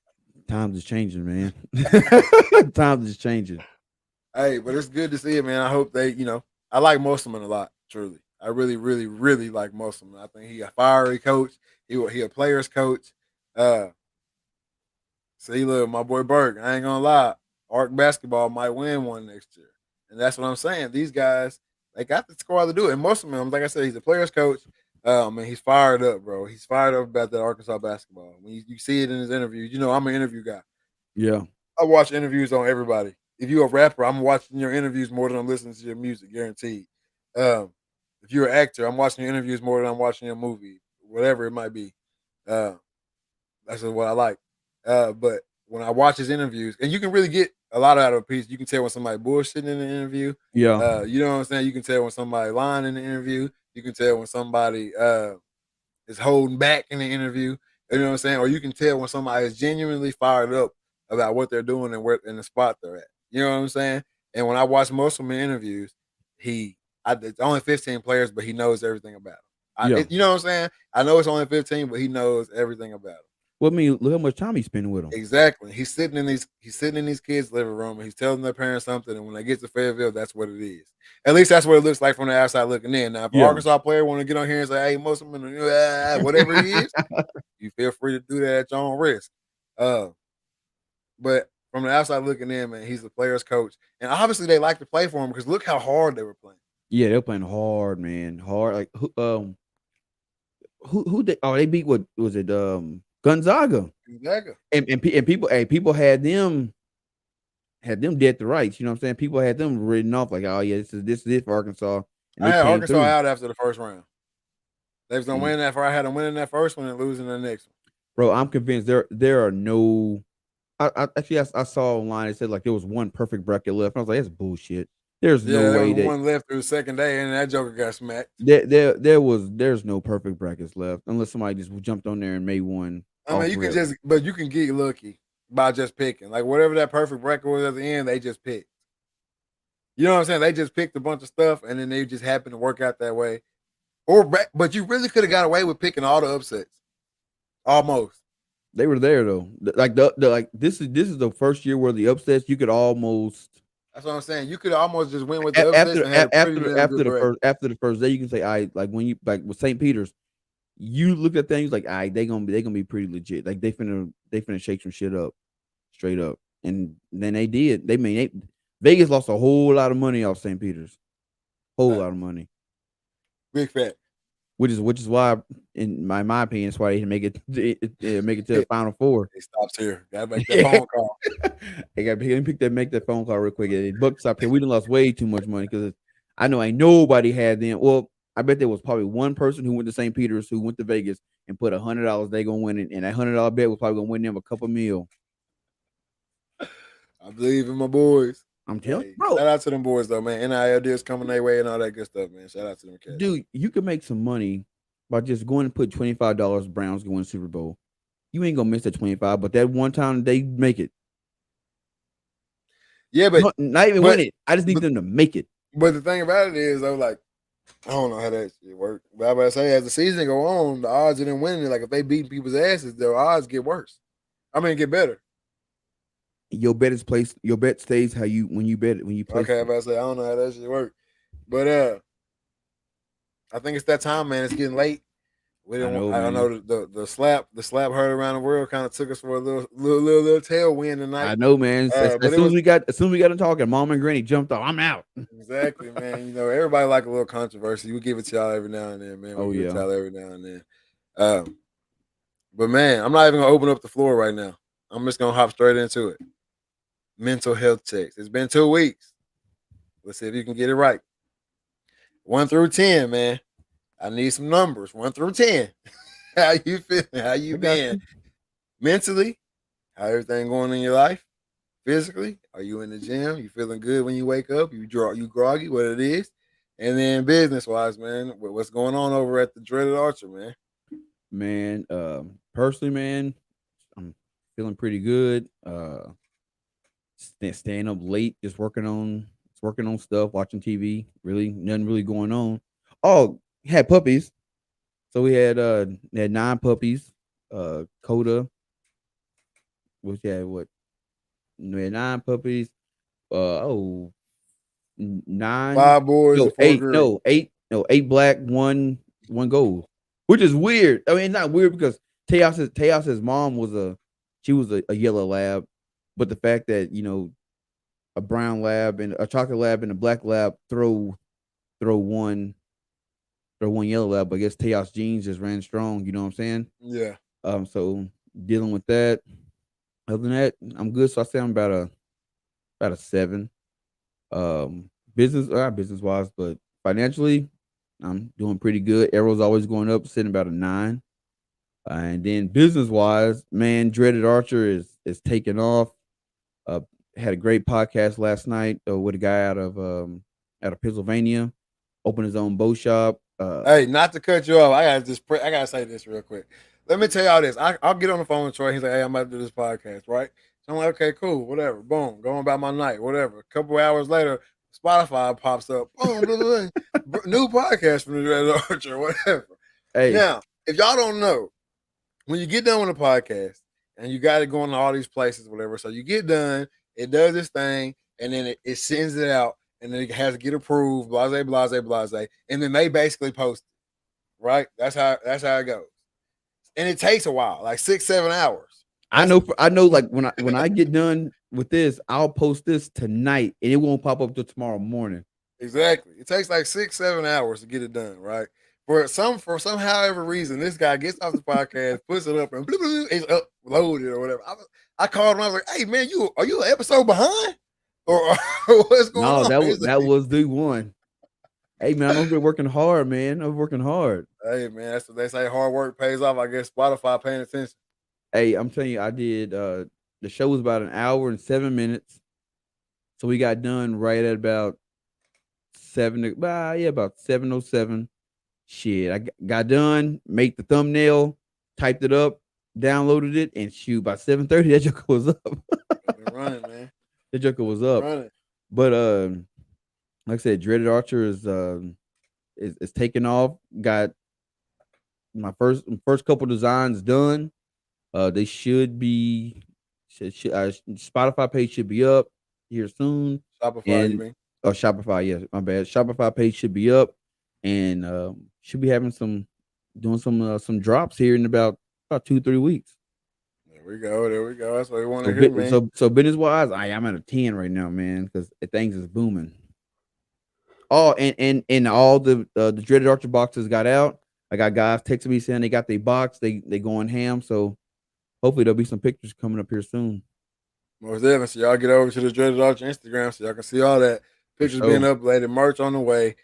times is changing, man. Times is changing. Hey, but it's good to see it, man. I hope they, I like Musselman a lot, truly. I really, really, really like Musselman. I think he a fiery coach. He a player's coach. See, look, my boy Burke, I ain't gonna lie. Ark basketball might win one next year. And that's what I'm saying. These guys, they got the squad to do it. And Musselman, like I said, he's a player's coach. Man, he's fired up, bro. He's fired up about that Arkansas basketball. When you see it in his interviews, I'm an interview guy. Yeah. I watch interviews on everybody. If you're a rapper, I'm watching your interviews more than I'm listening to your music, guaranteed. If you're an actor, I'm watching your interviews more than I'm watching your movie, whatever it might be. That's just what I like. But when I watch his interviews, and you can really get a lot out of a piece, you can tell when somebody bullshitting in the interview. Yeah. You know what I'm saying? You can tell when somebody lying in the interview. You can tell when somebody is holding back in the interview. You know what I'm saying? Or you can tell when somebody is genuinely fired up about what they're doing and where in the spot they're at. You know what I'm saying? And when I watch most of my interviews, it's only 15 players, but he knows everything about them. You know what I'm saying? I know it's only 15, but he knows everything about them. Well, I mean, look how much time he's spending with them. Exactly. He's sitting in these kids' living room and he's telling their parents something, and when they get to Fayetteville, that's what it is. At least that's what it looks like from the outside looking in. Now, if an Arkansas player want to get on here and say, "Hey, Musselman," whatever he is, you feel free to do that at your own risk. But from the outside looking in, man, he's the player's coach, and obviously they like to play for him because look how hard they were playing. Yeah, they're playing hard, man. Hard. Like who they beat? What was it? Gonzaga. And people had them dead to rights. You know what I'm saying? People had them written off like, oh yeah, this is it for Arkansas. I had Arkansas out after the first round. They was gonna win that. I had them winning that first one and losing the next one. Bro, I'm convinced there are no. I saw online it said like there was one perfect bracket left. I was like, that's bullshit. There's no way that one left through the second day, and that joker got smacked. There's no perfect brackets left unless somebody just jumped on there and made one. I mean, you can get lucky by just picking. Like whatever that perfect bracket was at the end, they just picked. You know what I'm saying? They just picked a bunch of stuff, and then they just happened to work out that way. But you really could have got away with picking all the upsets. Almost. They were there though. Like this is the first year where the upsets you could almost. That's what I'm saying. You could almost just win with the upsets after the first day. You can say, "I like when you like with St. Peter's." You look at things like, "I they gonna be pretty legit. Like they finna shake some shit up, straight up." and then they did. Vegas lost a whole lot of money off St. Peter's, whole lot of money. Big fat. Which is why, in my opinion, that's why they didn't make it to the Final Four. It stops here. Gotta make that phone call. They got to make that phone call real quick. The Bucks stopped here. We done lost way too much money because I know ain't nobody had them. Well, I bet there was probably one person who went to St. Peter's who went to Vegas and put $100 they gonna win it, and that $100 bet was probably gonna win them a couple mil. I believe in my boys. I'm telling Hey, you, bro. shout out to them boys though, man. NIL deals coming their way and all that good stuff, man. Shout out to them cats. Dude, you can make some money by just going and put $25 Browns going to Super Bowl. You ain't gonna miss that 25, but that one time they make it. Yeah, but not even win it. I just need them to make it. But the thing about it is, though, like, I don't know how that shit work. But I about to say, as the season go on, the odds of them winning, like if they beat people's asses, their odds get worse. I mean, get better. Your bet is placed. Your bet stays how you when you bet it when you play. Okay, I about to say, I don't know how that shit work, but I think it's that time, man. It's getting late. We didn't. I know the slap heard around the world kind of took us for a little tailwind tonight. I know, man. As soon as we got to talking, Mom and Granny jumped off. I'm out. Exactly, man. You know, everybody like a little controversy. We give it to y'all every now and then, man. We give it to y'all every now and then. But man, I'm not even gonna open up the floor right now. I'm just gonna hop straight into it. Mental health checks. It's been 2 weeks. Let's see if you can get it right. 1 through 10, man. I need some numbers. 1 through 10. How you feeling? How you been? Mentally, how everything going in your life? Physically, are you in the gym? You feeling good when you wake up? You groggy, what it is? And then business-wise, man, what's going on over at the Dreaded Archer, man? Man, personally, man, I'm feeling pretty good. Staying up late, just working on stuff, watching TV. Really, nothing really going on. Oh, had puppies. So we had 9 puppies. Coda. We had what? We had 9 puppies. 9. 5 boys. No, 8. No, 8. No, 8 black, one gold. Which is weird. I mean, not weird because Teos's mom was a yellow lab, but the fact that a brown lab and a chocolate lab and a black lab throw one yellow lab. I guess Teos genes just ran strong. You know what I'm saying? Yeah. So dealing with that. Other than that, I'm good. So I say I'm about a 7. Business wise, but financially, I'm doing pretty good. Arrow's always going up, sitting about a 9. And then business wise, man, Dreaded Archer is taking off. Had a great podcast last night with a guy out of Pennsylvania, opened his own bow shop. Hey, not to cut you off, I gotta say this real quick. Let me tell y'all this. I'll get on the phone with Troy. He's like, "Hey, I'm about to do this podcast, right?" So I'm like, "Okay, cool, whatever." Boom, going about my night, whatever. A couple hours later, Spotify pops up. Boom, new podcast from the Dreaded Archer, whatever. Hey, now, if y'all don't know, when you get done with a podcast and you got it going to all these places, whatever, so you get done, it does this thing, and then it sends it out, and then it has to get approved, blase, and then they basically post it, right? That's how it goes, and it takes a while, like 6-7 hours. I know. Like when I get done with this, I'll post this tonight, and it won't pop up till tomorrow morning. Exactly. It takes like 6-7 hours to get it done, right? For some however reason, this guy gets off the podcast, puts it up, and it's uploaded or whatever. I called him. I was like, "Hey man, are you an episode behind, or what's going on?" No, that was the one. Hey man, I've been working hard, man. I'm working hard. Hey man, that's what they say. Hard work pays off. I guess Spotify paying attention. Hey, I'm telling you, I did. The show was about 1 hour and 7 minutes, so we got done right at about 7:07. Shit, I got done, made the thumbnail, typed it up, downloaded it, and shoot, by 7:30, that joker was up. Running, man. The joker was up. Running. But like I said, Dreaded Archer is taking off. Got my first couple designs done. They should be Spotify page should be up here soon. Shopify, you mean? Oh, Shopify, yeah, my bad. Shopify page should be up, and should be having some drops here in about 2-3 weeks. we go. There we go. That's what we want So, to hear, man. so business wise, I'm at a 10 right now, man, because things is booming. Oh, and all the Dreaded Archer boxes got out. I got guys texting me saying they got their box. They going ham. So hopefully there'll be some pictures coming up here soon. Most definitely. So y'all get over to the Dreaded Archer Instagram so y'all can see all that. Pictures being uploaded, merch on the way.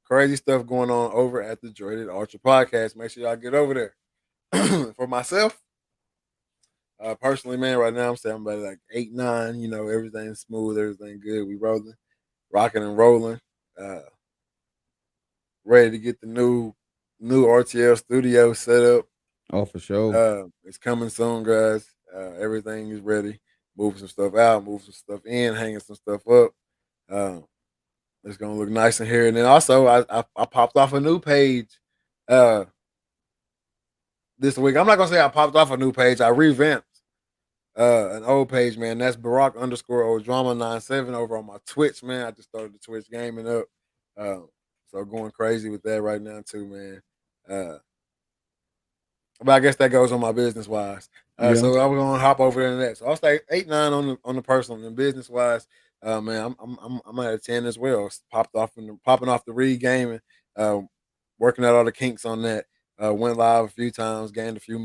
Crazy stuff going on over at the Dreaded Archer podcast. Make sure y'all get over there. For myself, personally, man, right now I'm saying I'm about like 8-9. You know, everything's smooth, everything good. We rolling, rocking and rolling. Ready to get the new RTL studio set up. Oh, for sure. It's coming soon, guys. Everything is ready. Moving some stuff out, moving some stuff in, hanging some stuff up. It's gonna look nice in here. And then also, I popped off a new page this week. I'm not gonna say I popped off a new page. I revamped an old page, man. That's Barack_OldDrama97 over on my Twitch, man. I just started the Twitch gaming up. So going crazy with that right now too, man. But I guess that goes on my business wise. So I'm gonna hop over there next. So I'll stay 8-9 on the personal and business wise. Man, I'm at a 10 as well. Popping off the Reed gaming, working out all the kinks on that. Went live a few times, gained a few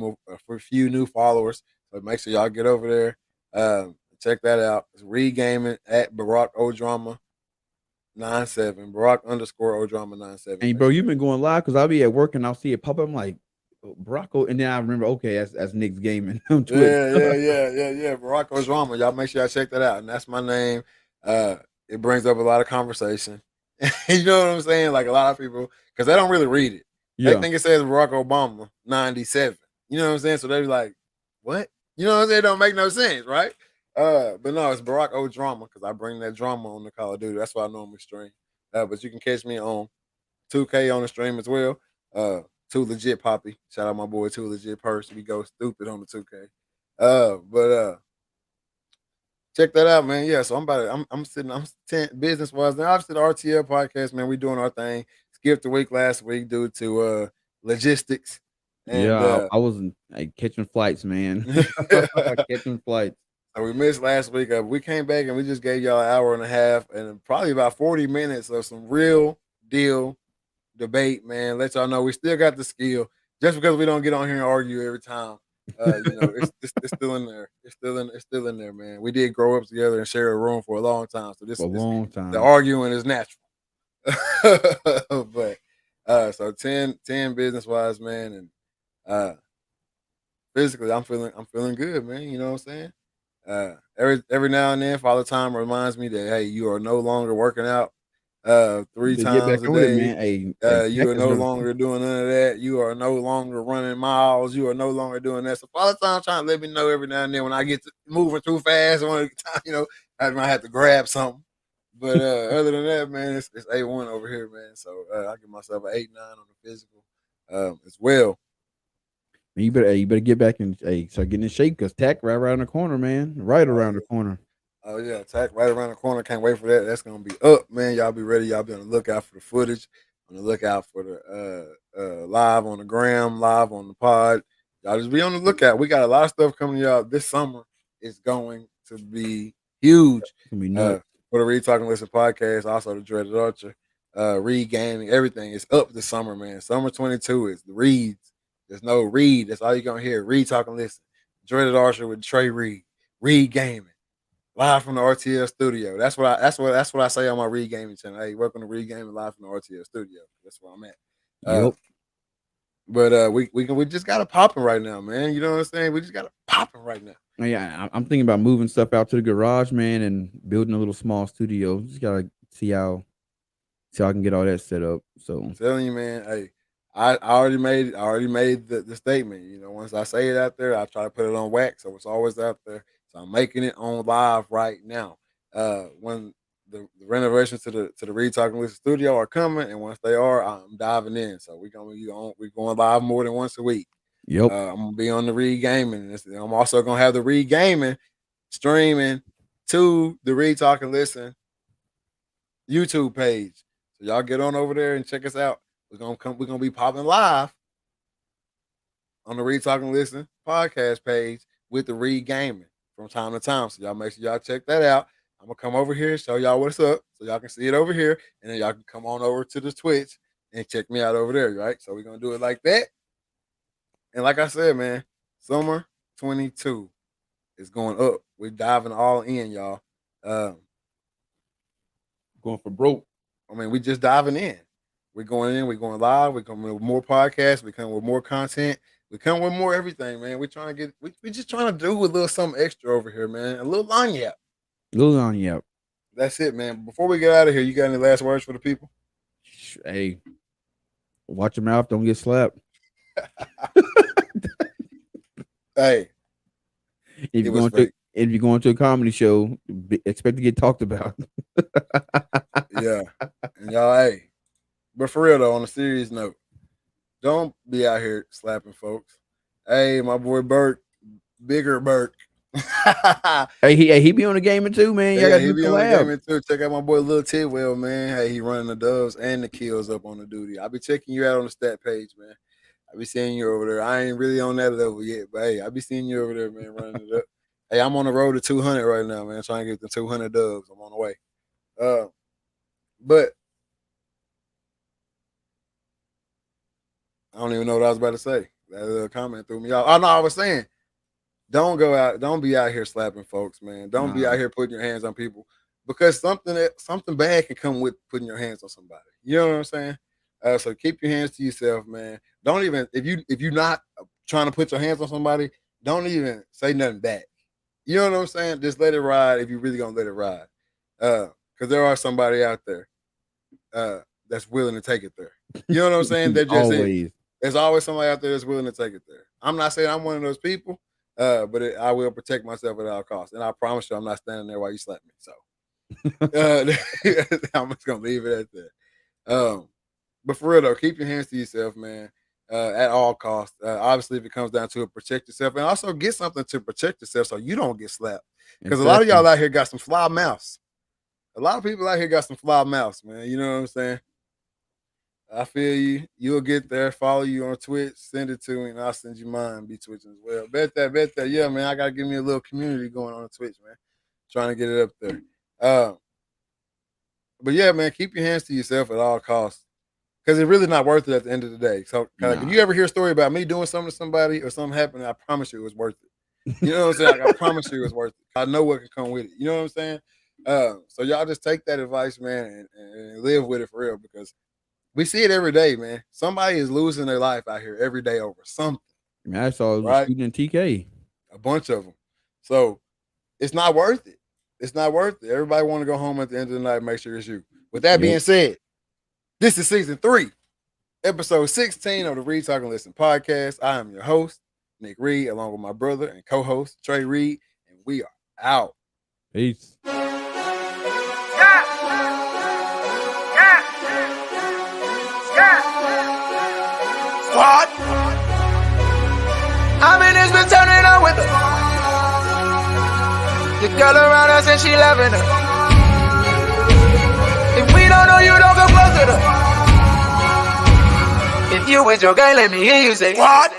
new followers. So make sure y'all get over there. Check that out. It's Reed Gaming at Barack_OldDrama97. Barack_OldDrama97. And bro, you've been going live because I'll be at work and I'll see it pop up. I'm like, Barack, and then I remember, okay, that's Nick's Gaming on Twitter. Yeah. Barack_OldDrama. Y'all make sure y'all check that out. And that's my name. It brings up a lot of conversation. You know what I'm saying? Like a lot of people, because they don't really read it. Yeah. They think it says Barack Obama 97. You know what I'm saying? So they be like, what? You know what I'm saying? It don't make no sense, right? But no, it's Barack OldDrama because I bring that drama on the Call of Duty. That's why I normally stream. But you can catch me on 2K on the stream as well. Too Legit Poppy. Shout out my boy Too Legit Purse. We go stupid on the 2K. But check that out, man. Yeah, so I'm 10 business wise. Now obviously the RTL podcast, man. We doing our thing. Skipped a week last week due to logistics. And, I wasn't catching flights, man. Catching flights. So we missed last week. We came back and we just gave y'all an hour and a half and probably about 40 minutes of some real deal debate, man. Let y'all know we still got the skill. Just because we don't get on here and argue every time, it's still in there. It's still in there, man. We did grow up together and share a room for a long time. So the arguing is natural. But so 10 business wise, man, and physically I'm feeling good, man. You know what I'm saying? Every now and then, Father Time reminds me that hey, you are no longer working out 3 times a day. You are no longer doing none of that. You are no longer running miles. You are no longer doing that. So Father Time trying to let me know every now and then when I get to moving too fast, I might have to grab something. But other than that, man, it's A1 over here, man. So I give myself an 8-9 on the physical as well. You better get back and start getting in shape because TAC right around the corner, man. Right around the corner. Oh yeah, TAC right around the corner. Can't wait for that. That's gonna be up, man. Y'all be ready. Y'all be on the lookout for the footage. On the lookout for the live on the gram, live on the pod. Y'all just be on the lookout. We got a lot of stuff coming to y'all this summer. It's going to be huge. It's gonna be nuts. For the Reed Talking Listen podcast, also the Dreaded Archer, Reed Gaming, everything is up this summer, man. Summer 22 is the Reeds. There's no Reed. That's all you're gonna hear. Reed Talking Listen, Dreaded Archer with Trey Reed, Reed Gaming, live from the RTL studio. That's what I say on my Reed Gaming channel. Hey, welcome to Reed Gaming live from the RTL studio. That's where I'm at. Yep. But we just got it popping right now, man. You know what I'm saying? We just got it popping right now. Yeah, I'm thinking about moving stuff out to the garage, man, and building a little small studio. Just gotta see how I can get all that set up. So I'm telling you, man. Hey, I already made the statement. You know, once I say it out there, I try to put it on wax, so it's always out there. So I'm making it on live right now. When the renovations to the Reed Talking Listen studio are coming, and once they are, I'm diving in. So we're going live more than once a week. Yep. I'm gonna be on the Reed Gaming. I'm also gonna have the Reed Gaming streaming to the Reed Talking Listen YouTube page. So y'all get on over there and check us out. We're gonna be popping live on the Reed Talking Listen podcast page with the Reed Gaming from time to time. So y'all make sure y'all check that out. I'm gonna come over here, show y'all what's up, so y'all can see it over here, and then y'all can come on over to the Twitch and check me out over there, right? So we're gonna do it like that. And like I said, man, summer 22 is going up. We're diving all in, y'all. Going for broke. I mean, we just diving in. We're going in, we're going live, we're coming with more podcasts, we're coming with more content, we come with more everything, man. We're trying to get, we're just trying to do a little something extra over here, man. A little lanyap. Little on yep. That's it, man. Before we get out of here, you got any last words for the people? Hey, watch your mouth, don't get slapped. Hey, If you're going to a comedy show, expect to get talked about. yeah. And y'all, hey, but for real though, on a serious note, don't be out here slapping folks. Hey, my boy Burke, bigger Burke. Hey, he be on the gaming too, man. Yeah, he be on the gaming too. Check out my boy Lil Tidwell, man. Hey, he running the doves and the kills up on the duty. I'll be checking you out on the stat page, man. I be seeing you over there. I ain't really on that level yet, but hey, I be seeing you over there, man, running it up. Hey, I'm on the road to 200 right now, man. Trying to get the 200 doves. I'm on the way. But I don't even know what I was about to say. That little comment threw me off. Oh no, I was saying, don't go out, don't be out here slapping folks, man. Don't be out here putting your hands on people, because something bad can come with putting your hands on somebody. You know what I'm saying? So keep your hands to yourself, man. Don't even, if you're not trying to put your hands on somebody, don't even say nothing back. You know what I'm saying? Just let it ride if you really gonna let it ride. Because there are somebody out there that's willing to take it there. You know what I'm saying? That just is. There's always somebody out there that's willing to take it there. I'm not saying I'm one of those people, but I will protect myself at all costs. And I promise you, I'm not standing there while you slap me. So I'm just gonna leave it at that. But for real though, keep your hands to yourself, man. At all costs. Obviously, if it comes down to it, protect yourself, and also get something to protect yourself so you don't get slapped. Because a lot of y'all out here got some fly mouths. A lot of people out here got some fly mouths, man. You know what I'm saying? I feel you. You'll get there. Follow you on Twitch. Send it to me, and I'll send you mine. Be twitching as well. Bet that. Yeah, man. I gotta give me a little community going on Twitch, man. Trying to get it up there. But yeah, man. Keep your hands to yourself at all costs, because it's really not worth it at the end of the day. So, like, if you ever hear a story about me doing something to somebody or something happening, I promise you it was worth it. You know what I'm saying? Like, I promise you it was worth it. I know what can come with it. You know what I'm saying? So y'all just take that advice, man, and live with it for real, because we see it every day, man. Somebody is losing their life out here every day over something. Man, I saw a student in TK. A bunch of them. So it's not worth it. It's not worth it. Everybody want to go home at the end of the night and make sure it's you. With that being said, this is season 3, episode 16 of the Reed Talk and Listen podcast. I am your host, Nick Reed, along with my brother and co-host, Trey Reed, and we are out. Peace. What? I mean, it's been turning up with her. The girl around us and she loving her. If we don't know you, don't go close to her. If you with your gang, let me hear you say what?